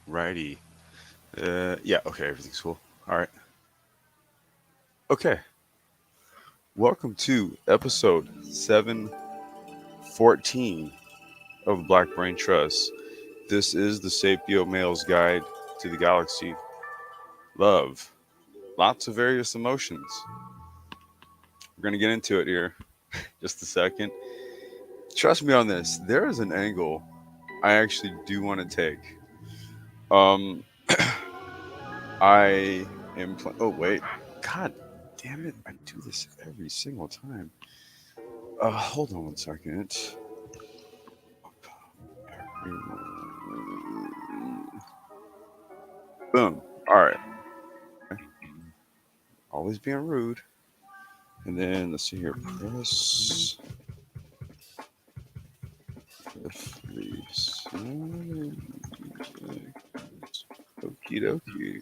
Righty. Yeah, okay, everything's cool. All right. Okay. Welcome to episode 714 of Black Brain Trust. This is the Sapio-Males Guide to the Galaxy. Love. Lots of various emotions. We're going to get into it here just a second. Trust me on this. There is an angle I actually do want to take. Um, I am. Oh, wait. God damn it. I do this every single time. Hold on one second. Boom. All right. Always being rude. And then let's see here. Press F3. Okie dokie.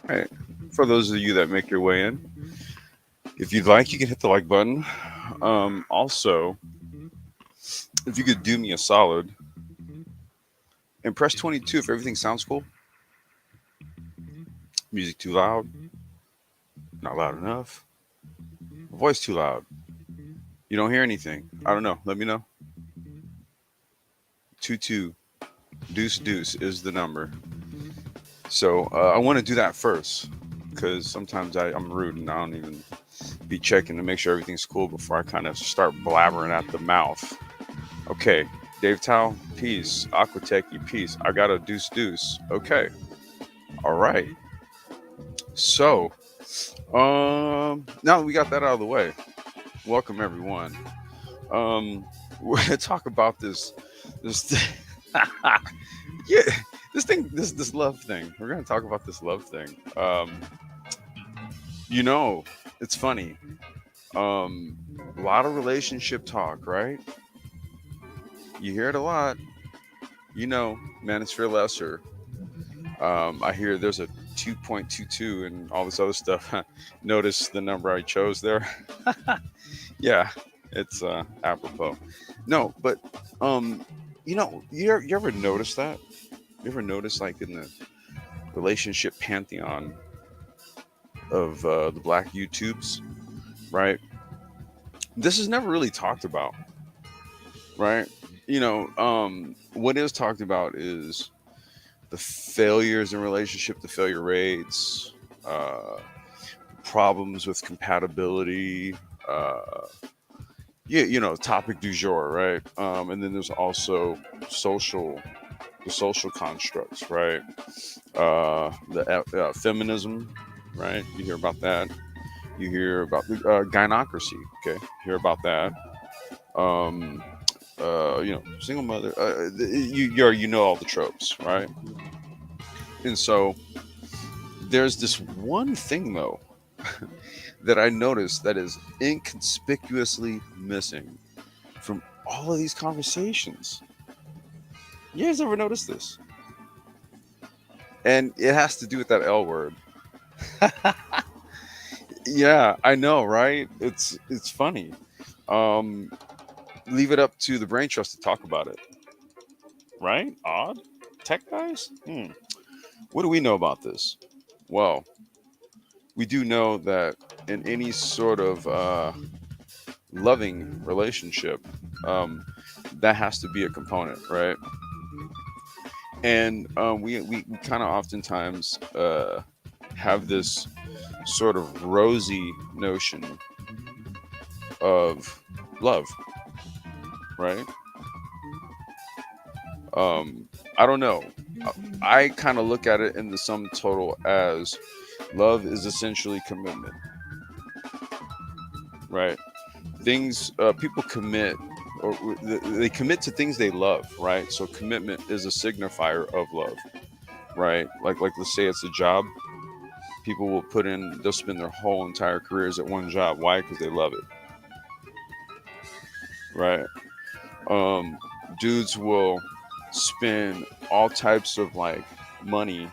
All right. For those of you that make your way in, if you'd like, you can hit the like button. Also, if you could do me a solid and press 22 if everything sounds cool. Music too loud, not loud enough. Voice too loud. You don't hear anything. I don't know. Let me know. 22 deuce deuce is the number. So I want to do that first because sometimes I'm rude and I don't even be checking to make sure everything's cool before I kind of start blabbering at the mouth. Okay, Dave Tao, peace. Aquatechy, peace. I got a deuce deuce. Okay, all right. So now that we got that out of the way, welcome everyone. We're gonna talk about this yeah, this love thing. We're gonna talk about this love thing. You know, it's funny. Um, a lot of relationship talk, right? You hear it a lot. You know, manosphere lesser. I hear there's a 2.22 and all this other stuff. Notice the number I chose there. Yeah, it's apropos. No, but um, you ever notice that? You ever notice like in the relationship pantheon of the black YouTubes, right? This is never really talked about, right? What is talked about is the failures in relationship, the failure rates, uh, problems with compatibility, uh, yeah, topic du jour, right? And then there's also social, the social constructs, right? The feminism, right? You hear about that. You hear about the gynocracy. Okay, hear about that. Um, single mother. You know all the tropes, right? And so there's this one thing though that I noticed that is inconspicuously missing from all of these conversations. You guys ever notice this? And it has to do with that L word. Yeah, I know, right? It's funny. Um, Leave it up to the brain trust to talk about it, right? Odd tech guys. What do we know about this? Well, we do know that in any sort of loving relationship, um, that has to be a component, right? And we kind of oftentimes have this sort of rosy notion of love, right? Um, I don't know. I kind of look at it in the sum total as love is essentially commitment, right? Things people commit or they commit to things they love, right? So commitment is a signifier of love, right? Like let's say it's a job. People will put in, they'll spend their whole entire careers at one job. Why? Because they love it, right? Um, Dudes will spend all types of like money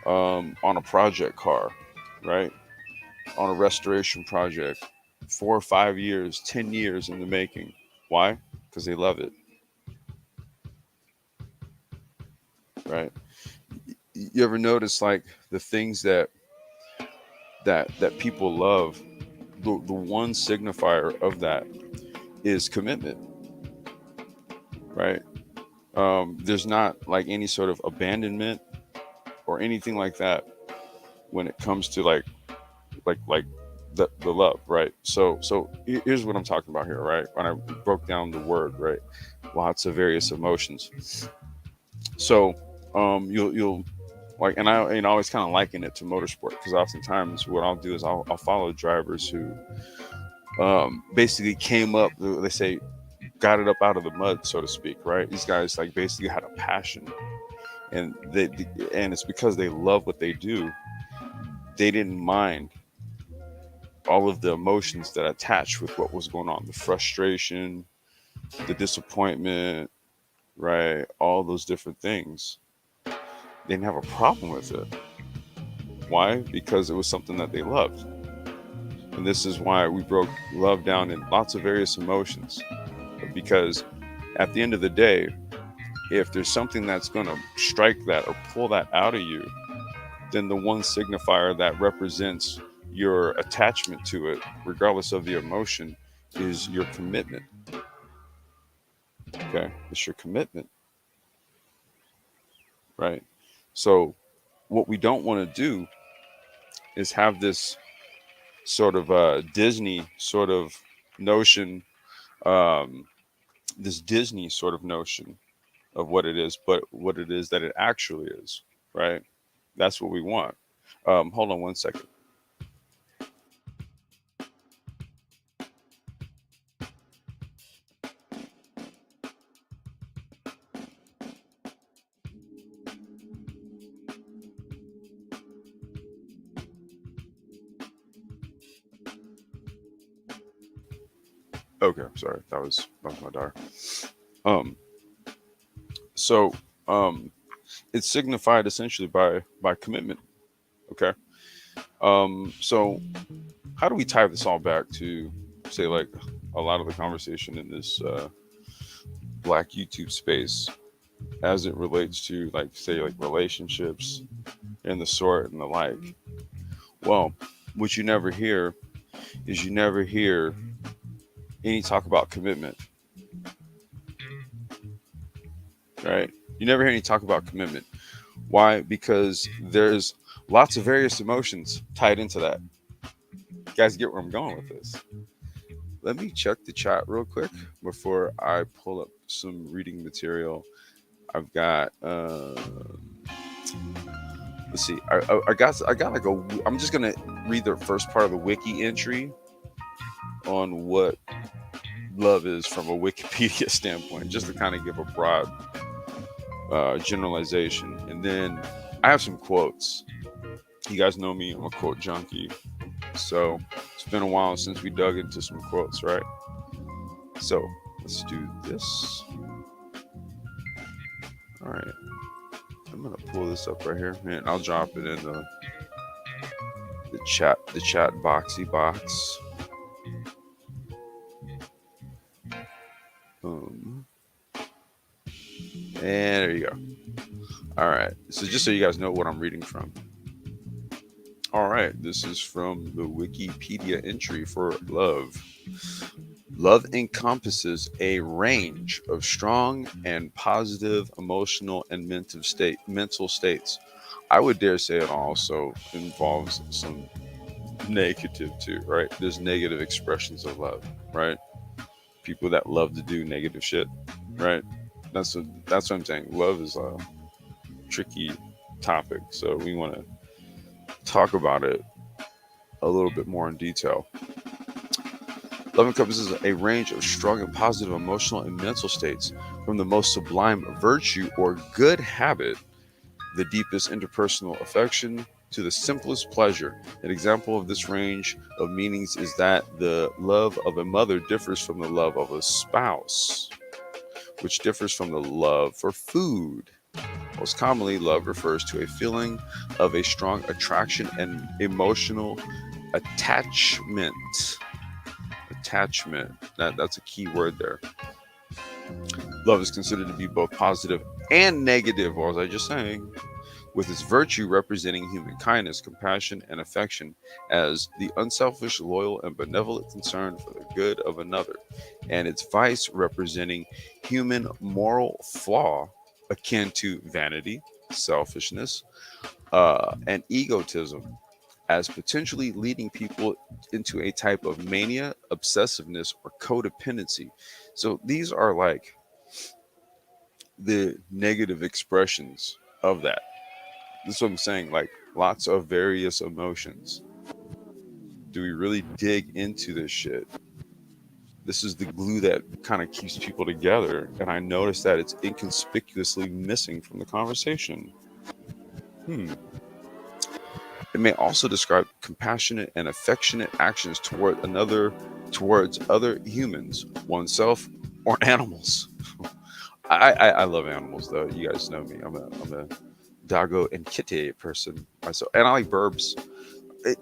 on a project car, right? On a restoration project, 4 or 5 years, 10 years in the making. Why? Because they love it. right? You ever notice like the things that people love? The one signifier of that is commitment, right? There's not like any sort of abandonment or anything like that when it comes to like the love, right? So here's what I'm talking about here, right? When I broke down the word, right? Lots of various emotions. So you'll like, and I always kind of liken it to motorsport because oftentimes what I'll do is I'll follow drivers who basically came up, they say, got it up out of the mud, so to speak, right? These guys like basically had a passion, and and it's because they love what they do. They didn't mind all of the emotions that attached with what was going on, the frustration, the disappointment, right? All those different things. They didn't have a problem with it. Why? Because it was something that they loved. And this is why we broke love down in lots of various emotions. Because at the end of the day, if there's something that's going to strike that or pull that out of you, then the one signifier that represents your attachment to it, regardless of the emotion, is your commitment. Okay? It's your commitment, right? So, what we don't want to do is have this sort of Disney sort of notion, um, this Disney sort of notion of what it is, but what it is that it actually is, right? That's what we want. Hold on one second. Okay, sorry, that was my daughter. Um, so it's signified essentially by commitment. Okay. So how do we tie this all back to say like a lot of the conversation in this black YouTube space as it relates to like say like relationships and the sort and the like? Well, what you never hear is you never hear any talk about commitment, right? You never hear any talk about commitment. Why? Because there's lots of various emotions tied into that. You guys get where I'm going with this? Let me check the chat real quick before I pull up some reading material. I've got. Let's see. I got like a. I'm just gonna read the first part of the wiki entry on what love is from a Wikipedia standpoint, just to kind of give a broad generalization, and then I have some quotes. You guys know me; I'm a quote junkie. So it's been a while since we dug into some quotes, right? So let's do this. All right. I'm gonna pull this up right here, man. I'll drop it in the chat boxy box. Um, and there you go. All right. So just so you guys know what I'm reading from. All right. This is from the Wikipedia entry for love. Love encompasses a range of strong and positive emotional and mental states. I would dare say it also involves some negative too, right? There's negative expressions of love, right? People that love to do negative shit, right? That's what I'm saying. Love is a tricky topic, so we want to talk about it a little bit more in detail. Love encompasses a range of strong and positive emotional and mental states, from the most sublime virtue or good habit, the deepest interpersonal affection, to the simplest pleasure. An example of this range of meanings is that the love of a mother differs from the love of a spouse, which differs from the love for food. Most commonly, love refers to a feeling of a strong attraction and emotional attachment. Attachment. That's a key word there. Love is considered to be both positive and negative, what was I just saying? With its virtue representing human kindness, compassion, and affection as the unselfish, loyal, and benevolent concern for the good of another, and its vice representing human moral flaw akin to vanity, selfishness, and egotism as potentially leading people into a type of mania, obsessiveness, or codependency. So these are like the negative expressions of that. This is what I'm saying. Like lots of various emotions. Do we really dig into this shit? This is the glue that kind of keeps people together. And I noticed that it's inconspicuously missing from the conversation. Hmm. It may also describe compassionate and affectionate actions towards other humans, oneself, or animals. I love animals though. You guys know me. I'm a doggo and kitty person myself, and I like birds.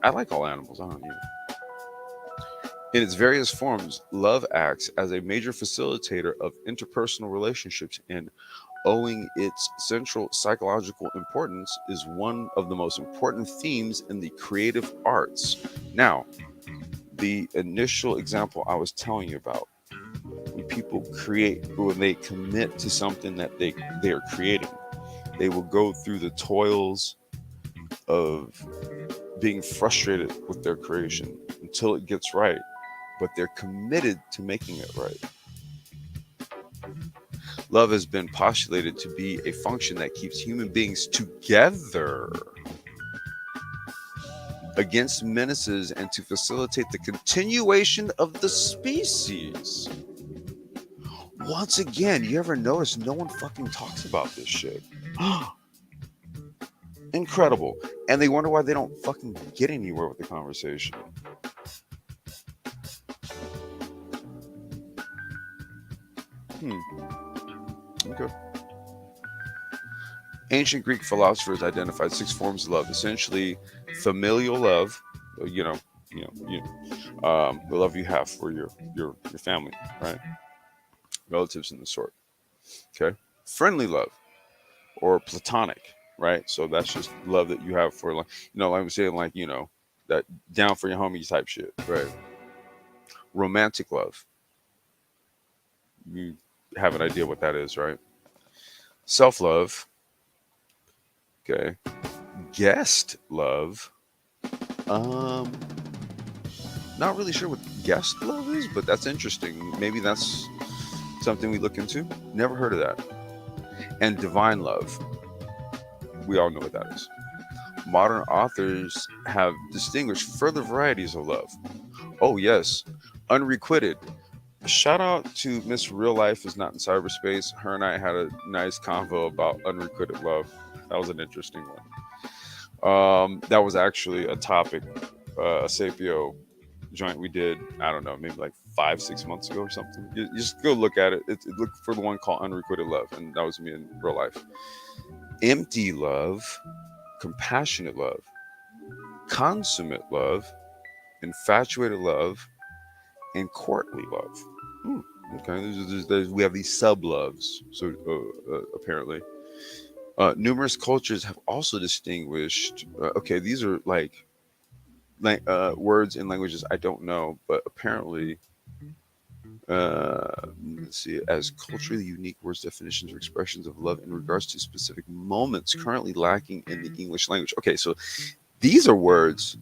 I like all animals. I don't know. In its various forms, love acts as a major facilitator of interpersonal relationships and owing its central psychological importance is one of the most important themes in the creative arts. Now, the initial example I was telling you about, when people create, when they commit to something that they are creating, they will go through the toils of being frustrated with their creation until it gets right, but they're committed to making it right. Love has been postulated to be a function that keeps human beings together against menaces and to facilitate the continuation of the species. Once again, you ever notice no one fucking talks about this shit? Incredible. And they wonder why they don't fucking get anywhere with the conversation. Hmm. Okay. Ancient Greek philosophers identified six forms of love, essentially familial love, you know, the love you have for your family, right? Relatives and the sort. Okay. Friendly love or platonic, right? So that's just love that you have for like, like I'm saying, like, that down for your homies type shit, right? Romantic love. You have an idea what that is, right? Self love. Okay. Guest love. Um, Not really sure what guest love is, but that's interesting. Maybe that's something we look into. Never heard of that. And divine love. We all know what that is. Modern authors have distinguished further varieties of love. Oh, yes. Unrequited. Shout out to Miss Real Life is Not in Cyberspace. Her and I had a nice convo about unrequited love. That was an interesting one. That was actually a topic, a Sapio joint we did, I don't know, maybe like 5 6 months ago or something. You just go look at it. Look for the one called Unrequited Love, and that was me in real life. Empty love, compassionate love, consummate love, infatuated love, and courtly love. Hmm. Okay, we have these sub loves. So apparently, numerous cultures have also distinguished. Okay, these are words and languages I don't know, but apparently let's see, as culturally unique words, definitions, or expressions of love in regards to specific moments currently lacking in the English language. Okay, so these are words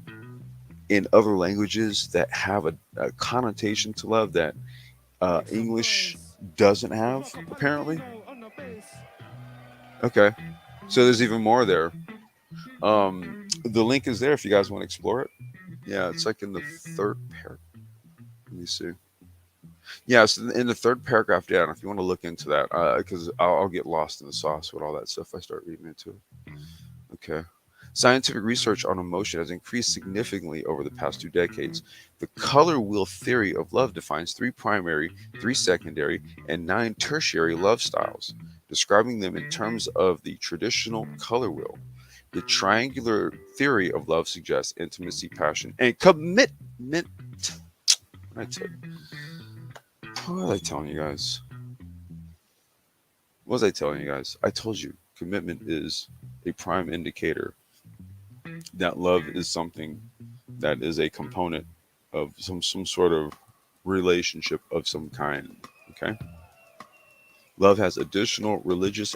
in other languages that have a connotation to love that English doesn't have, apparently. Okay, so there's even more there. The link is there if you guys want to explore it. Yeah, it's like in the third paragraph. Let me see. Yes, in the third paragraph down, if you want to look into that, because I'll get lost in the sauce with all that stuff I start reading into it. Okay. Scientific research on emotion has increased significantly over the past 2 decades. The color wheel theory of love defines three primary, three secondary, and nine tertiary love styles, describing them in terms of the traditional color wheel. The triangular theory of love suggests intimacy, passion, and commitment. What I tell you? What was I telling you guys? What was I telling you guys? I told you commitment is a prime indicator that love is something that is a component of some sort of relationship of some kind. Okay. Love has additional religious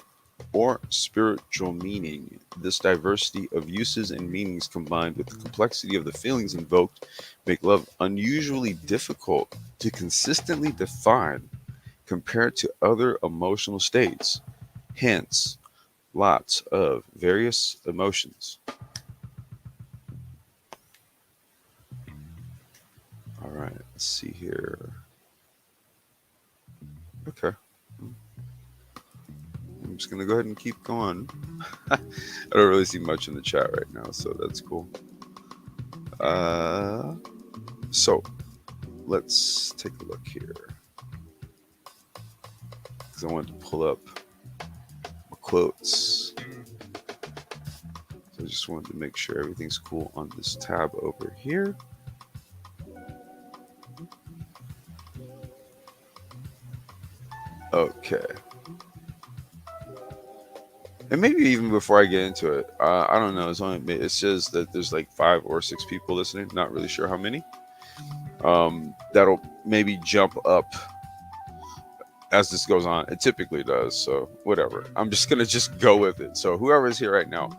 or spiritual meaning. This diversity of uses and meanings combined with the complexity of the feelings invoked make love unusually difficult to consistently define compared to other emotional states. Hence, lots of various emotions. All right, let's see here. Okay, I'm just gonna go ahead and keep going. I don't really see much in the chat right now, so that's cool. Uh, so let's take a look here because I wanted to pull up my quotes. So I just wanted to make sure everything's cool on this tab over here. Okay. And maybe even before I get into it, I don't know. It says that there's like 5 or 6 people listening. Not really sure how many. That'll maybe jump up as this goes on. It typically does. So whatever. I'm just gonna just go with it. So whoever is here right now,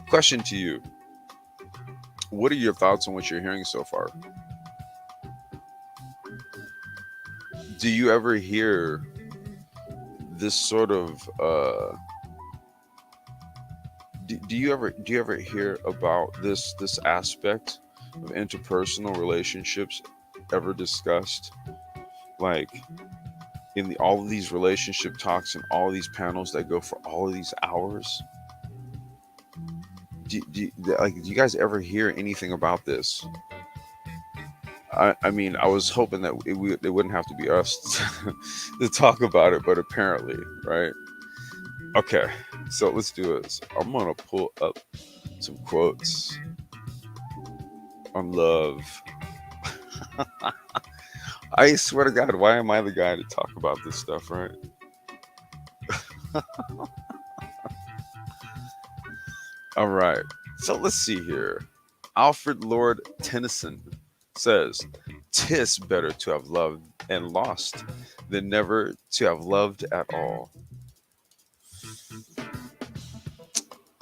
question to you: what are your thoughts on what you're hearing so far? Do you ever hear this sort of? Do you ever hear about this aspect of interpersonal relationships ever discussed, like in all of these relationship talks and all of these panels that go for all of these hours? Do you guys ever hear anything about this? I mean, I was hoping that it wouldn't have to be us to talk about it, but apparently, right? Okay, so let's do this. I'm gonna pull up some quotes on love. I swear to God, why am I the guy to talk about this stuff, right? All right. So let's see here. Alfred Lord Tennyson says, "'Tis better to have loved and lost than never to have loved at all."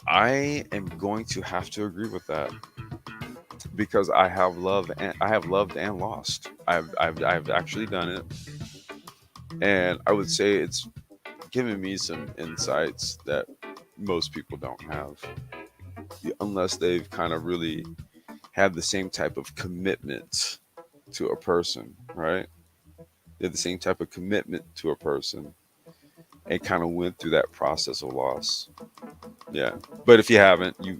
I am going to have to agree with that because I have loved and lost. I've actually done it, and I would say it's given me some insights that most people don't have, unless they've kind of really had the same type of commitment to a person, right? They have the same type of commitment to a person and kind of went through that process of loss. Yeah. But if you haven't, you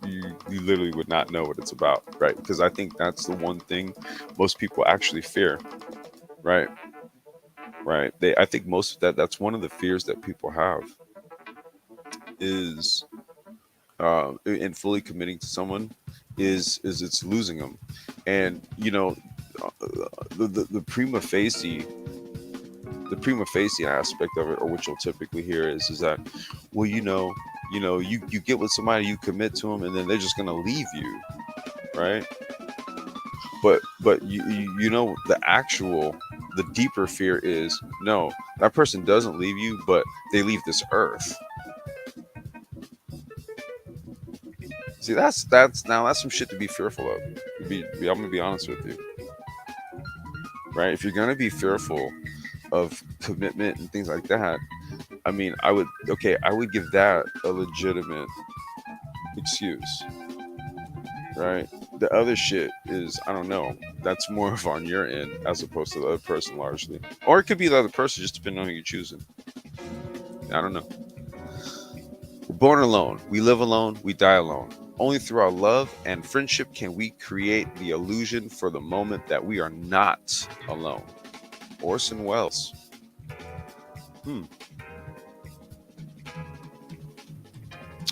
literally would not know what it's about, right? Because I think that's the one thing most people actually fear, right? Right. I think most of that's one of the fears that people have is in fully committing to someone is it's losing them. And the prima facie aspect of it, or what you'll typically hear is that, well, you get with somebody, you commit to them, and then they're just gonna leave you, right? But the deeper fear is, no, that person doesn't leave you, but they leave this earth. See, that's some shit to be fearful of. I'm gonna be honest with you, right? If you're gonna be fearful of commitment and things like that, I mean, I would give that a legitimate excuse, right? The other shit is, I don't know, that's more of on your end as opposed to the other person largely. Or it could be the other person, just depending on who you're choosing. I don't know. We're born alone, we live alone, we die alone. Only through our love and friendship can we create the illusion for the moment that we are not alone. Orson Welles.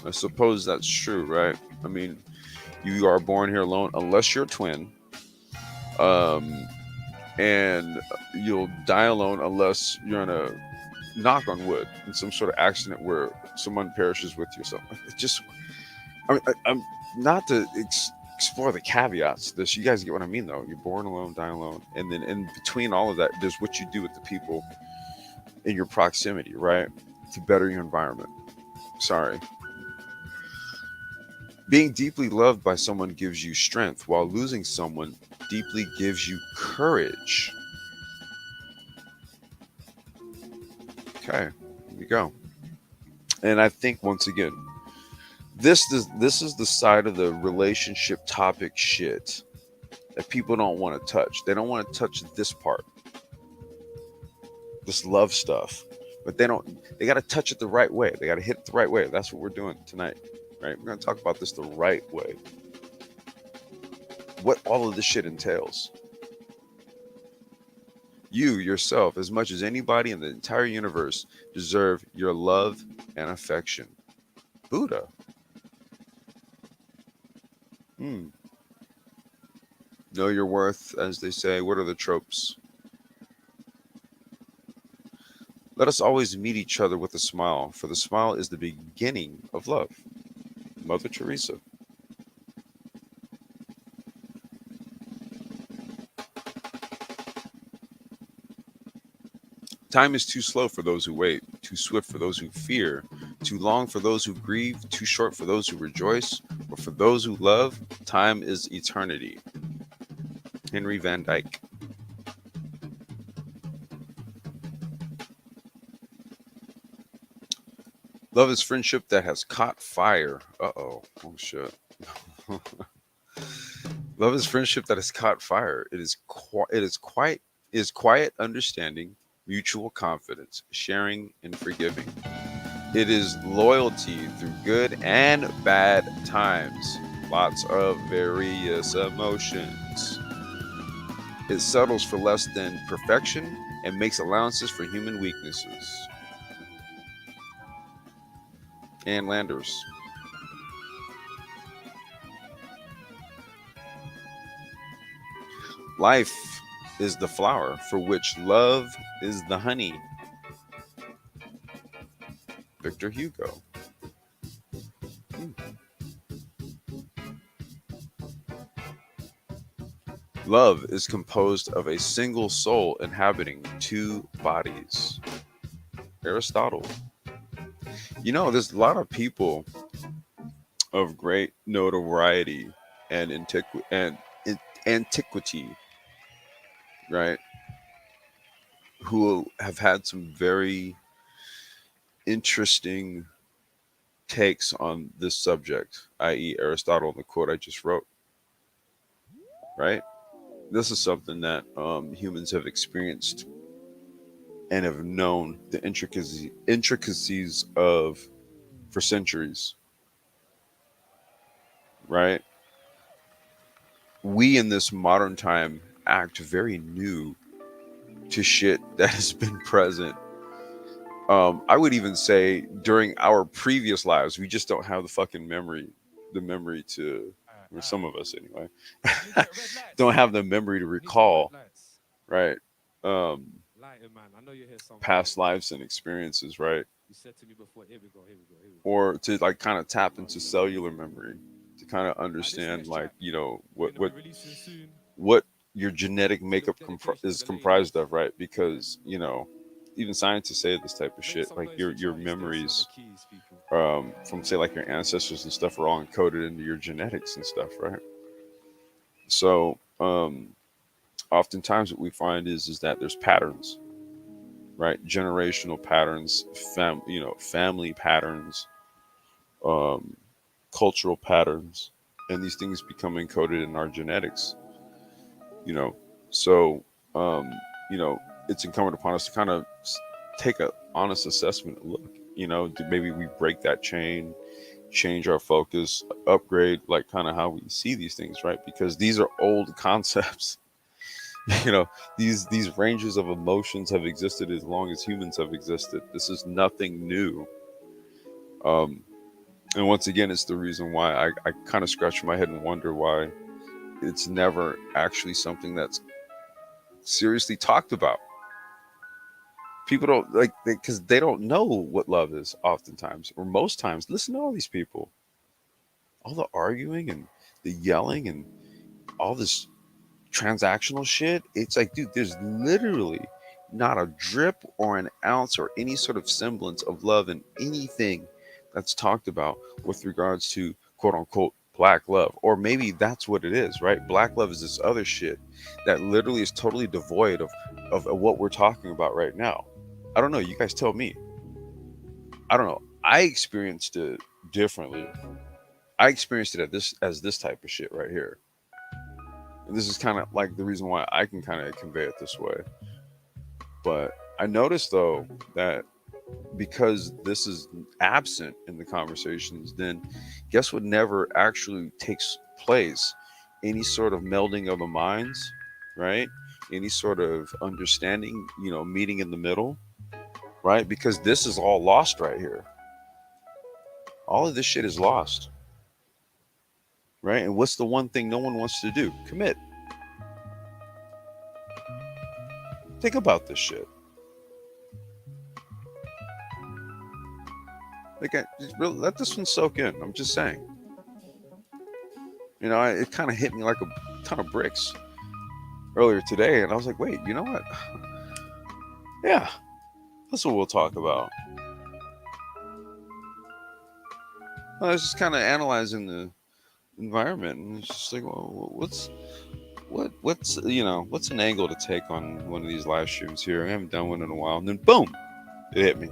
I suppose that's true, right? I mean, you are born here alone unless you're a twin. Um, and you'll die alone unless you're in a knock on wood, in some sort of accident where someone perishes with you or something. It just, I'm not to explore the caveats to this. You guys get what I mean, though. You're born alone, die alone, and then in between all of that, there's what you do with the people in your proximity, right, to better your environment. Sorry. Being deeply loved by someone gives you strength, while losing someone deeply gives you courage. Okay, here we go. And I think once again, this is the side of the relationship topic shit that people don't want to touch. They don't want to touch this part, this love stuff. But they don't. They got to touch it the right way. They got to hit it the right way. That's what we're doing tonight, right? We're going to talk about this the right way. What all of this shit entails. You yourself, as much as anybody in the entire universe, deserve your love and affection. Buddha. Hmm. Know your worth, as they say. What are the tropes? Let us always meet each other with a smile, for the smile is the beginning of love. Mother Teresa. Time is too slow for those who wait, too swift for those who fear, too long for those who grieve, too short for those who rejoice, but for those who love, time is eternity. Henry Van Dyke. Love is friendship that has caught fire. Uh-oh. Oh shit. Love is friendship that has caught fire. It is quiet understanding, mutual confidence, sharing and forgiving. It is loyalty through good and bad times. Lots of various emotions. It settles for less than perfection and makes allowances for human weaknesses. And Landers. Life is the flower for which love is the honey. Victor Hugo. Hmm. Love is composed of a single soul inhabiting two bodies. Aristotle. There's a lot of people of great notoriety and antiquity, right? Who have had some very interesting takes on this subject, i.e., Aristotle and the quote I just wrote, right? This is something that humans have experienced and have known the intricacies of for centuries, right? We in this modern time act very new to shit that has been present. I would even say during our previous lives, we just don't have the fucking memory, the memory to, or some of us anyway, I need to get red don't lights. have the memory to I need to get red recall, lights. right? Um, Lighting, man. I know you're here somewhere. Past lives and experiences, right? You said to me before, here we go, here we go, here we go. Or to like kind of tap into cellular memory to kind of This understand, next like, track, we're gonna be releasing soon. what your genetic It's a little makeup dedication to is the ladies. comprised of, right? Because even scientists say this type of Make shit, some like noise your for your Charlie Stacey on the memories keys, people. from say like your ancestors and stuff are all encoded into your genetics and stuff, right? So oftentimes what we find is that there's patterns, right? Generational patterns, family patterns, um, cultural patterns, and these things become encoded in our genetics. You know, so um, you know, it's incumbent upon us to kind of take a honest assessment, look. Do maybe we break that chain, change our focus, upgrade, like kind of how we see these things, right? Because these are old concepts. you know, these ranges of emotions have existed as long as humans have existed. This is nothing new. Um, and once again, it's the reason why I kind of scratch my head and wonder why it's never actually something that's seriously talked about. People don't like because they don't know what love is oftentimes or most times. Listen to all these people, all the arguing and the yelling and all this transactional shit. It's like, dude, there's literally not a drip or an ounce or any sort of semblance of love in anything that's talked about with regards to quote unquote black love. Or maybe that's what it is, right? Black love is this other shit that literally is totally devoid of what we're talking about right now. I don't know. You guys tell me. I don't know. I experienced it differently. I experienced it as this type of shit right here. And this is kind of like the reason why I can kind of convey it this way. But I noticed though that because this is absent in the conversations, then guess what never actually takes place? Any sort of melding of the minds, right? Any sort of understanding, meeting in the middle, right? Because this is all lost right here. All of this shit is lost, right? And what's the one thing no one wants to do? Commit. Think about this shit. Like, just really let this one soak in. I'm just saying. It kind of hit me like a ton of bricks earlier today, and I was like, wait, you know what? Yeah, that's what we'll talk about. I was just kind of analyzing the environment, and it's just like, well, what's an angle to take on one of these live streams here? I haven't done one in a while, and then boom, it hit me.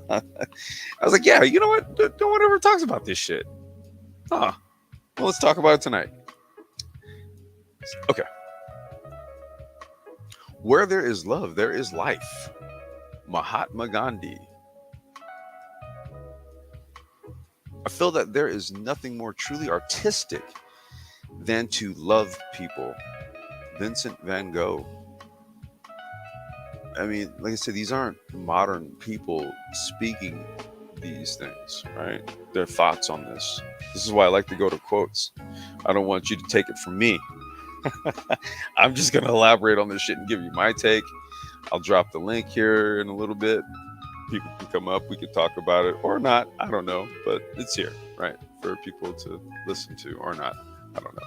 I was like, yeah, you know what? No one ever talks about this shit. Huh. Well, let's talk about it tonight. Okay. Where there is love, there is life. Mahatma Gandhi. I feel that there is nothing more truly artistic than to love people. Vincent van Gogh. I mean, like I said, these aren't modern people speaking these things, right? Their thoughts on this. This is why I like to go to quotes. I don't want you to take it from me. I'm just going to elaborate on this shit and give you my take. I'll drop the link here in a little bit. People can come up. We can talk about it or not. I don't know. But it's here, right? For people to listen to or not. I don't know.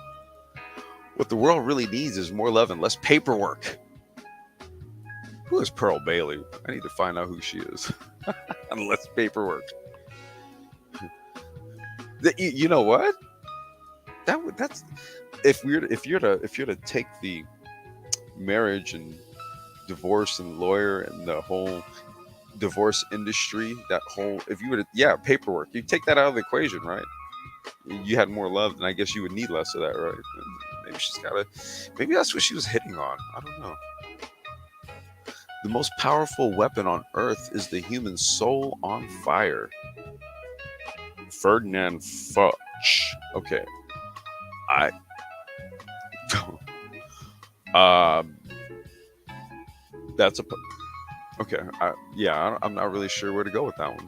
What the world really needs is more love and less paperwork. Who is Pearl Bailey? I need to find out who she is. And less paperwork. You know what? That's if you're to take the marriage and divorce and lawyer and the whole divorce industry, that whole if you were to paperwork, you take that out of the equation, right? You had more love, then I guess you would need less of that, right? Maybe that's what she was hitting on. I don't know. The most powerful weapon on earth is the human soul on fire. Ferdinand Foch. Okay. That's okay. I'm not really sure where to go with that one.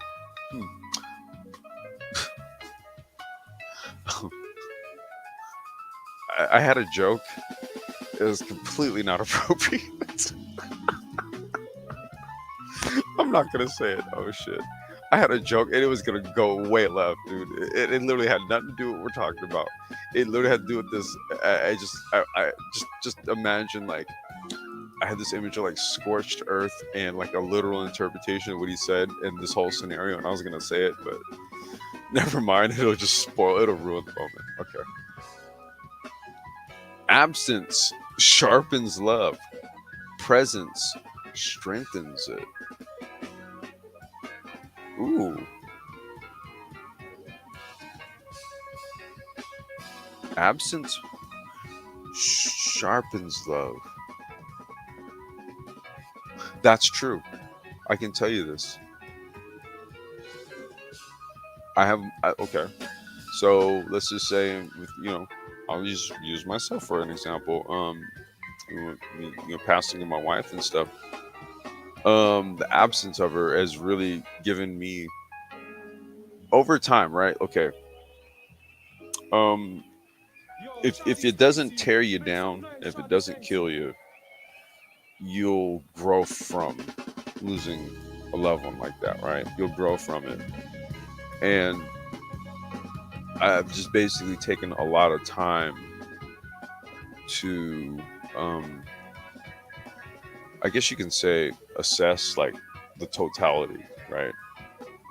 I had a joke. It was completely not appropriate. I'm not gonna say it. Oh shit! I had a joke and it was gonna go way left, dude. It literally had nothing to do with what we're talking about. It literally had to do with this. I just imagine like I had this image of like scorched earth and like a literal interpretation of what he said in this whole scenario, and I was gonna say it, but never mind. It'll just spoil. It'll ruin the moment. Okay. Absence sharpens love. Presence strengthens it. Ooh. Absence sharpens love. That's true. I can tell you this. Okay. So let's just say, I'll just use myself for an example. Passing of my wife and stuff. The absence of her has really given me over time, right? Okay. If it doesn't tear you down, if it doesn't kill you, you'll grow from losing a loved one like that, right? You'll grow from it. And I've just basically taken a lot of time to, um, I guess you can say, assess like the totality, right?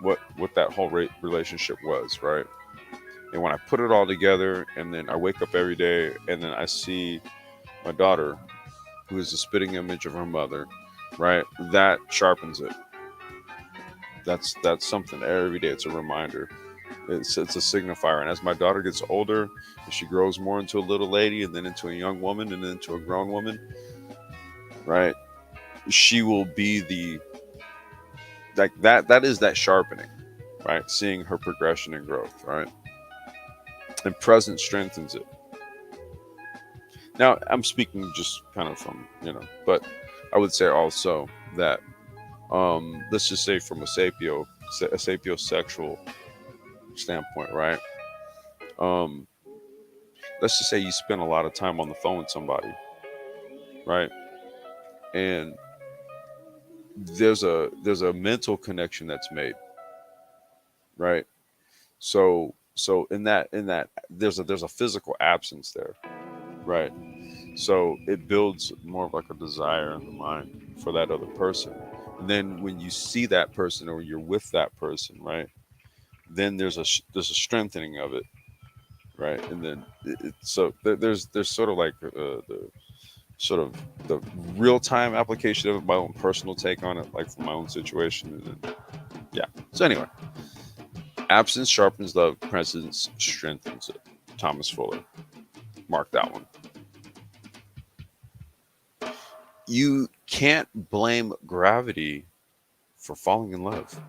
What that whole relationship was, right? And when I put it all together, and then I wake up every day, and then I see my daughter, who is the spitting image of her mother, right? That sharpens it. That's something every day. It's a reminder. It's a signifier. And as my daughter gets older, and she grows more into a little lady, and then into a young woman, and then into a grown woman, right? She will be the like that. That is that sharpening, right? Seeing her progression and growth, right? And present strengthens it. Now, I'm speaking just kind of from, but I would say also that, let's just say from a sapiosexual standpoint, right? Um, let's just say you spend a lot of time on the phone with somebody, right? And there's a mental connection that's made, right? So in that there's a physical absence there, right? So it builds more of like a desire in the mind for that other person. And then when you see that person or you're with that person, right? Then there's a strengthening of it, right? And then so there's sort of like the sort of the real time application of it, my own personal take on it, like from my own situation. And then, yeah. So anyway, absence sharpens love, presence strengthens it. Thomas Fuller. Mark that one. You can't blame gravity for falling in love.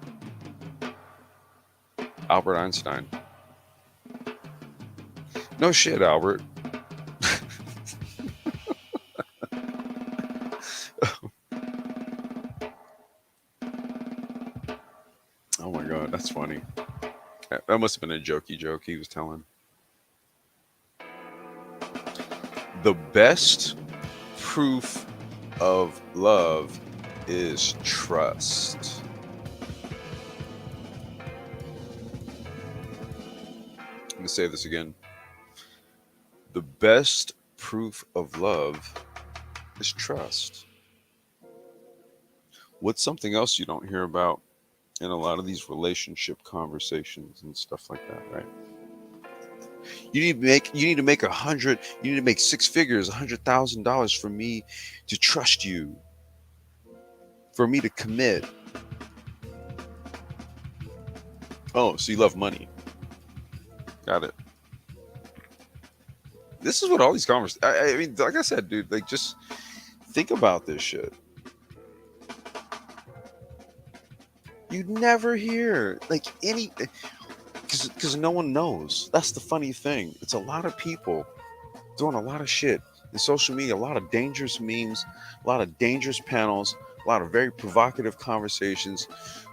Albert Einstein. No shit, Albert. Oh my god, that's funny. That must have been a jokey joke he was telling. The best proof of love is trust. Let me say this again. The best proof of love is trust. What's something else you don't hear about in a lot of these relationship conversations and stuff like that, right? You need to make 100. You need to make six figures, $100,000 for me to trust you, for me to commit. Oh, so you love money? Got it. This is what all these conversations. I mean, like I said, dude, like just think about this shit. You never hear like any because no one knows. That's the funny thing. It's a lot of people doing a lot of shit in social media, a lot of dangerous memes, a lot of dangerous panels, a lot of very provocative conversations,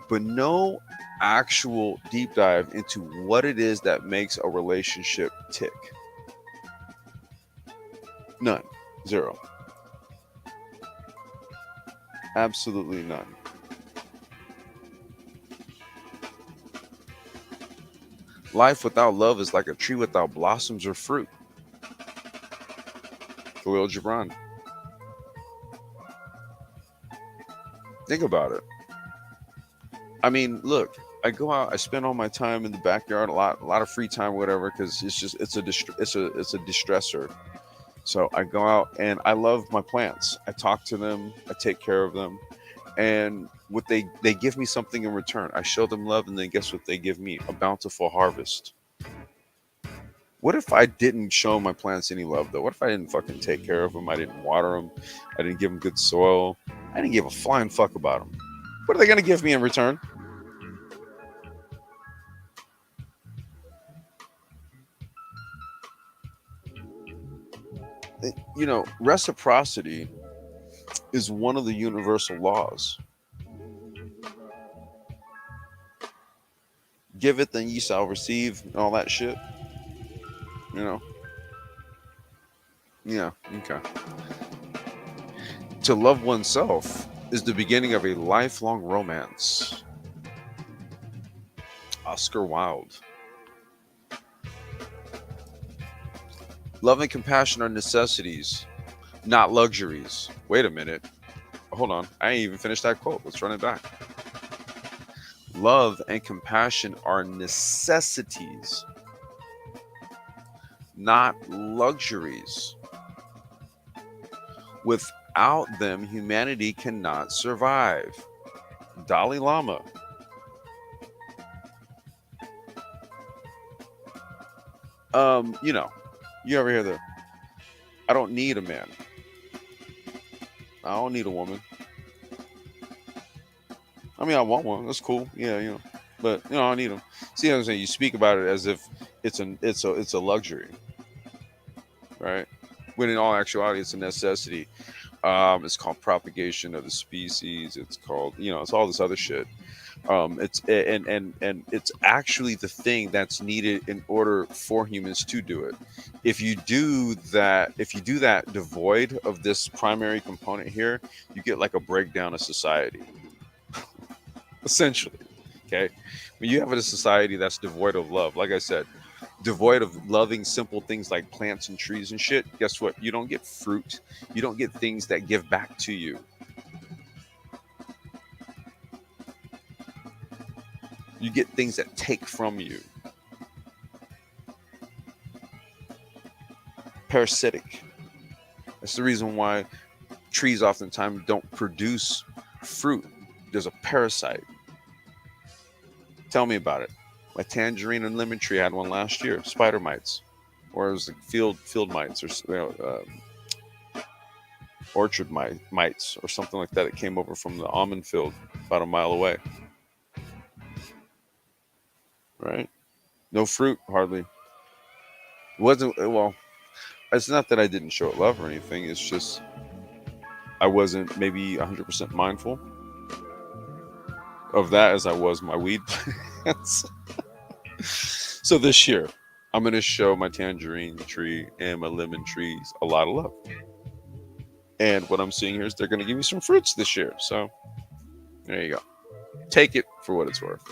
but no actual deep dive into what it is that makes a relationship tick. None. Zero. Absolutely none. Life without love is like a tree without blossoms or fruit. Khalil Gibran. Think about it. I mean, look, I go out, I spend all my time in the backyard, a lot of free time, whatever, because it's a distressor. So I go out and I love my plants. I talk to them, I take care of them, and what they give me something in return. I show them love, and then guess what they give me? A bountiful harvest. What if I didn't show my plants any love though? What if I didn't fucking take care of them? I didn't water them. I didn't give them good soil. I didn't give a flying fuck about them. What are they gonna give me in return? Reciprocity is one of the universal laws. Give it, then ye shall receive, and all that shit. You know. Yeah. Okay. To love oneself is the beginning of a lifelong romance. Oscar Wilde. Love and compassion are necessities, not luxuries. Wait a minute. Hold on. I ain't even finished that quote. Let's run it back. Love and compassion are necessities, not luxuries. Without them, humanity cannot survive. Dalai Lama. You know, you ever hear the I don't need a man. I don't need a woman. I mean, I want one. That's cool. Yeah, but I don't need them. See what I'm saying? You speak about it as if it's a luxury, right? When in all actuality, it's a necessity. It's called propagation of the species. It's called it's all this other shit. And it's actually the thing that's needed in order for humans to do it. If you do that devoid of this primary component here, you get like a breakdown of society, essentially. Okay, when you have a society that's devoid of love, like I said, devoid of loving simple things like plants and trees and shit, guess what? You don't get fruit. You don't get things that give back to you. You get things that take from you. Parasitic. That's the reason why trees oftentimes don't produce fruit. There's a parasite. Tell me about it. My tangerine and lemon tree had one last year. Spider mites, or it was like field mites, or orchard mites, or something like that. It came over from the almond field about a mile away. Right? No fruit hardly. It wasn't well. It's not that I didn't show it love or anything. It's just I wasn't maybe 100% mindful of that as I was my weed plants. So this year, I'm going to show my tangerine tree and my lemon trees a lot of love. And what I'm seeing here is they're going to give me some fruits this year. So there you go. Take it for what it's worth.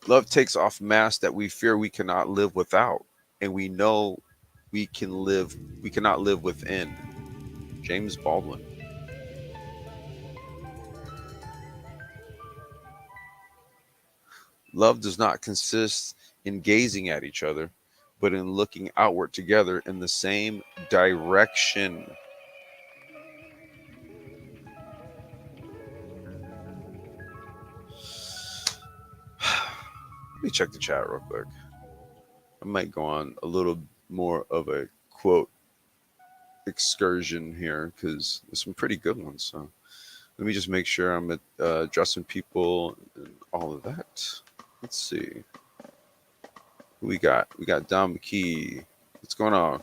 Love takes off masks that we fear we cannot live without, and we know we cannot live within. James Baldwin. Love does not consist in gazing at each other, but in looking outward together in the same direction. Let me check the chat real quick. I might go on a little more of a quote excursion here because there's some pretty good ones. So let me just make sure I'm addressing people and all of that. Let's see. Who we got? We got Don McKee. What's going on?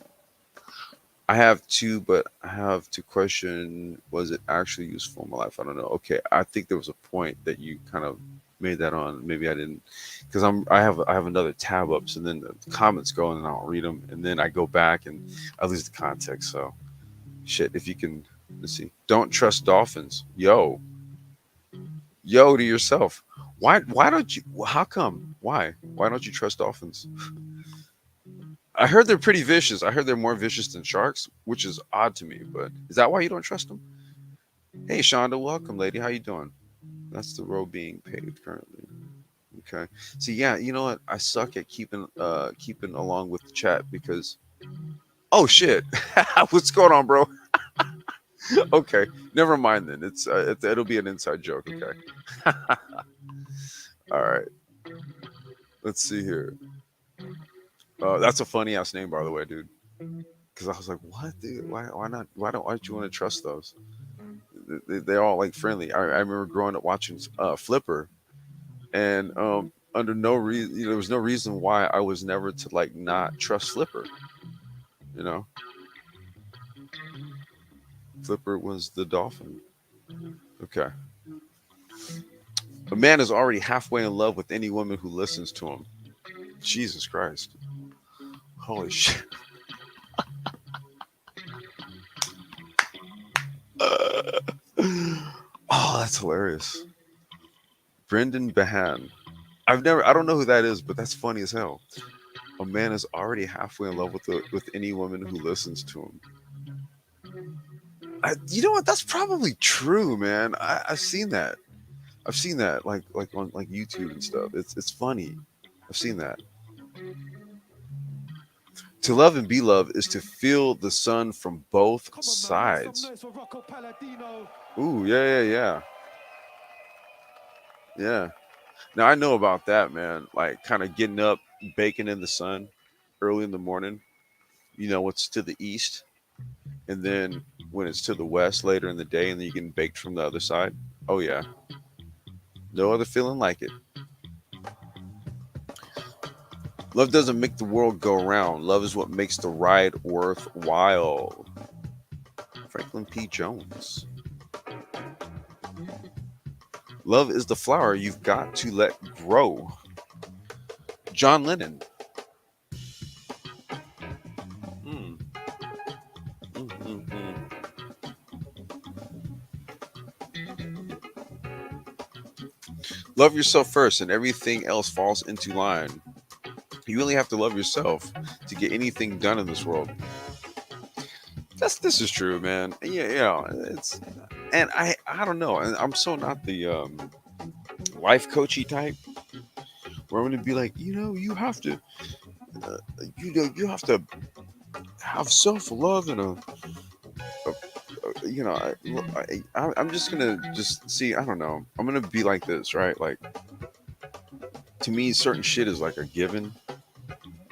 I have two, but I have to question: was it actually useful in my life? I don't know. Okay, I think there was a point that you kind of made that on. Maybe I didn't, because I have another tab up, so then the comments go and I'll read them, and then I go back and I lose the context. So, shit. If you can, let's see. Don't trust dolphins. Yo, to yourself. Why don't you? How come? Why don't you trust dolphins? I heard they're pretty vicious. I heard they're more vicious than sharks, which is odd to me. But is that why you don't trust them? Hey, Shonda, welcome, lady. How you doing? That's the road being paved currently. Okay. See, yeah, you know what? I suck at keeping along with the chat because oh shit, what's going on, bro? Okay, never mind then. It'll be an inside joke. Okay. All right. Let's see here. That's a funny ass name, by the way, dude. Because I was like, what, dude? Why not? Why don't you want to trust those? They're all like friendly. I remember growing up watching Flipper, and under no reason, there was no reason why I was never to like not trust Flipper. You know, Flipper was the dolphin. Okay, a man is already halfway in love with any woman who listens to him. Jesus Christ! Holy shit! Oh, that's hilarious. Brendan Behan. I don't know who that is, but that's funny as hell. A man is already halfway in love with any woman who listens to him. You know what? That's probably true, man. I've seen that. I've seen that, like on like YouTube and stuff. It's funny. I've seen that. To love and be loved is to feel the sun from both Come on, man, make some sides. noise for Rocco Palladino. Ooh, yeah, yeah, yeah, yeah. Now I know about that, man. Like kind of getting up, baking in the sun early in the morning. You know what's to the east, and then when it's to the west later in the day, and then you getting baked from the other side. Oh yeah, no other feeling like it. Love doesn't make the world go round. Love is what makes the ride worthwhile. Franklin P. Jones. Love is the flower you've got to let grow. John Lennon. Mm, mm, mm, mm. Love yourself first, and everything else falls into line. You really have to love yourself to get anything done in this world. This is true, man. Yeah, yeah. It's and I don't know. And I'm so not the life coachy type where I'm gonna be like, you have to, uh, you have to have self love and I'm just gonna just see. I don't know. I'm gonna be like this, right? Like to me, certain shit is like a given,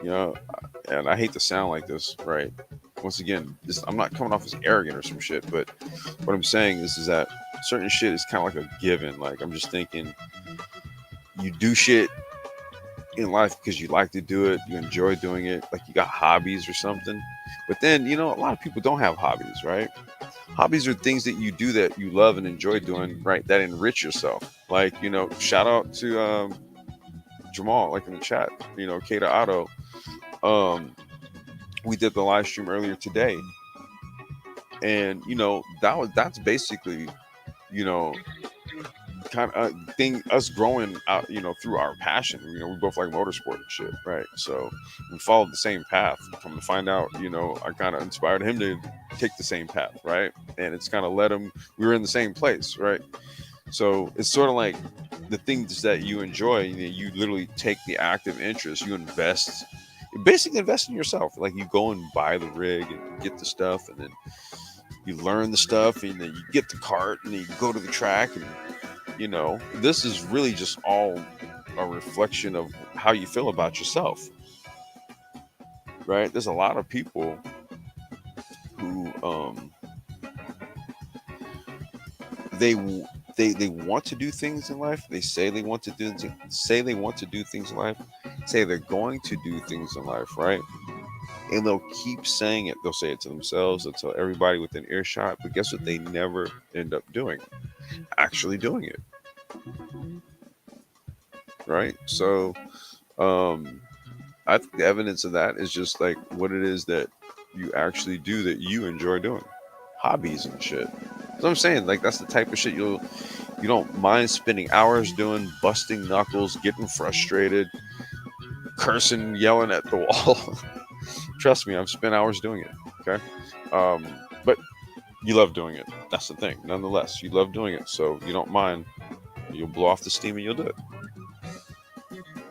you know. And I hate to sound like this, right? Once again, I'm not coming off as arrogant or some shit, but what I'm saying is that certain shit is kind of like a given. Like I'm just thinking, you do shit in life because you like to do it, you enjoy doing it, like you got hobbies or something. But then, a lot of people don't have hobbies, right? Hobbies are things that you do that you love and enjoy doing, right? That enrich yourself. Like, shout out to Jamal, like in the chat, Kata Otto. Um, we did the live stream earlier today, and that's basically, you know, kind of thing us growing out, through our passion. We both like motorsport and shit, right? So we followed the same path. Come to find out, I kind of inspired him to take the same path, right? And it's kind of led him. We were in the same place, right? So it's sort of like the things that you enjoy. You literally take the active interest. You basically invest in yourself. Like you go and buy the rig and get the stuff, and then you learn the stuff, and then you get the cart, and then you go to the track, and this is really just all a reflection of how you feel about yourself, right? There's a lot of people who they they want to do things in life. They say they want to do things in life. Say they're going to do things in life, right? And they'll keep saying it. They'll say it to themselves. They'll tell everybody within earshot. But guess what? They never end up doing. Actually doing it, right? So um, I think the evidence of that is just like what it is that you actually do that you enjoy doing, hobbies and shit. So I'm saying like that's the type of shit you don't mind spending hours doing, busting knuckles, getting frustrated, cursing, yelling at the wall. Trust me, I've spent hours doing it. Okay, um, but you love doing it. That's the thing. Nonetheless, you love doing it, so you don't mind. You'll blow off the steam and you'll do it.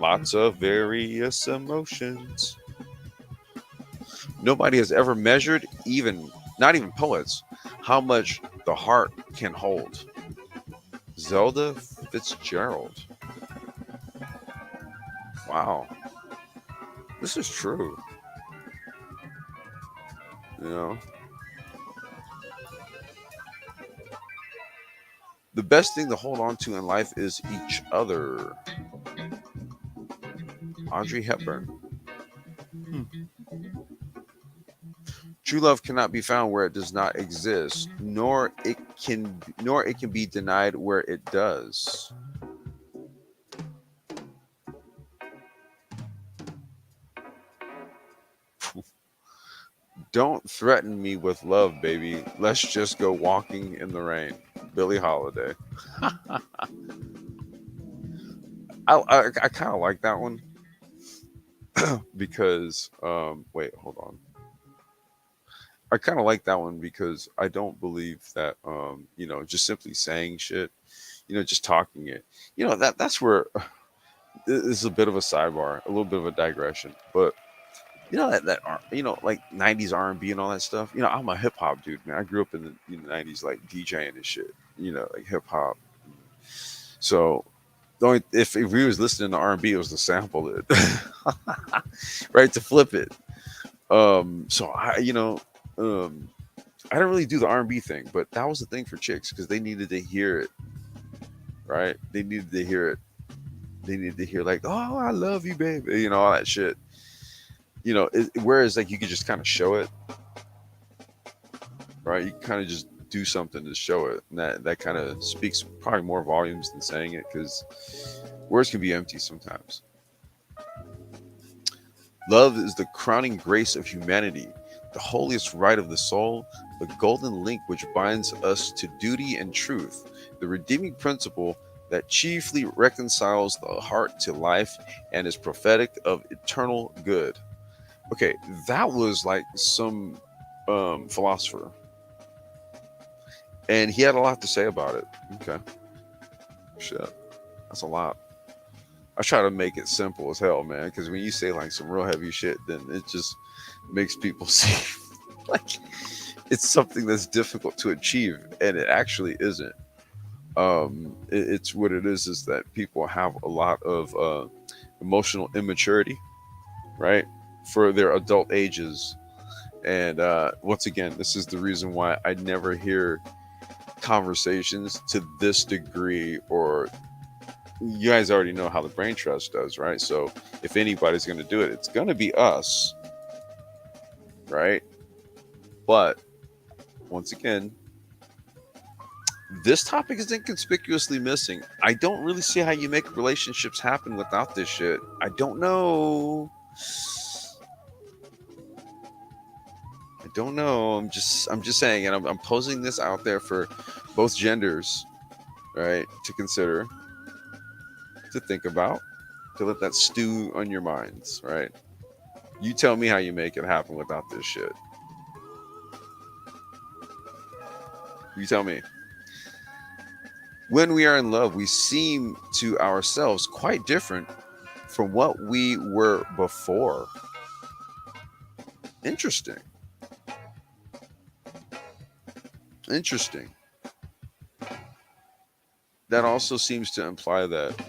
Lots of various emotions. Nobody has ever measured, even not even poets, how much the heart can hold. Zelda Fitzgerald. Wow, this is true. You know, the best thing to hold on to in life is each other. Audrey Hepburn. Hmm. True love cannot be found where it does not exist, nor it can be denied where it does. Don't threaten me with love, baby. Let's just go walking in the rain. Billie Holiday. I kind of like that one because wait, hold on. I kind of like that one because I don't believe that just simply saying shit, just talking it. That's where this is a bit of a sidebar, a little bit of a digression, but like 90s R&B and all that stuff. I'm a hip hop dude, man. I grew up in the 90s like DJing and shit, like hip hop. So the only if we was listening to R&B, it was to sample it, right, to flip it. So um I didn't really do the R&B thing, but that was the thing for chicks because they needed to hear it, right? They needed to hear it. They needed to hear like, "Oh, I love you, baby," all that shit. Whereas like you could just kind of show it, right? You kind of just do something to show it, and that kind of speaks probably more volumes than saying it because words can be empty sometimes. Love is the crowning grace of humanity, the holiest right of the soul, the golden link which binds us to duty and truth, the redeeming principle that chiefly reconciles the heart to life and is prophetic of eternal good. Okay, that was like some philosopher, and he had a lot to say about it. Okay, shit, that's a lot. I try to make it simple as hell, man, because when you say like some real heavy shit, then it just makes people see like it's something that's difficult to achieve, and it actually isn't. It's what it is that people have a lot of emotional immaturity, right, for their adult ages. And once again, this is the reason why I never hear conversations to this degree, or you guys already know how the brain trust does, right? So if anybody's going to do it, it's going to be us, right? But once again, this topic is inconspicuously missing. I don't really see how you make relationships happen without this shit. I don't know. I don't know. I'm just saying, and I'm posing this out there for both genders, right, to consider, to think about, to let that stew on your minds, right? You tell me how you make it happen without this shit. You tell me. When we are in love, we seem to ourselves quite different from what we were before. Interesting. Interesting. That also seems to imply that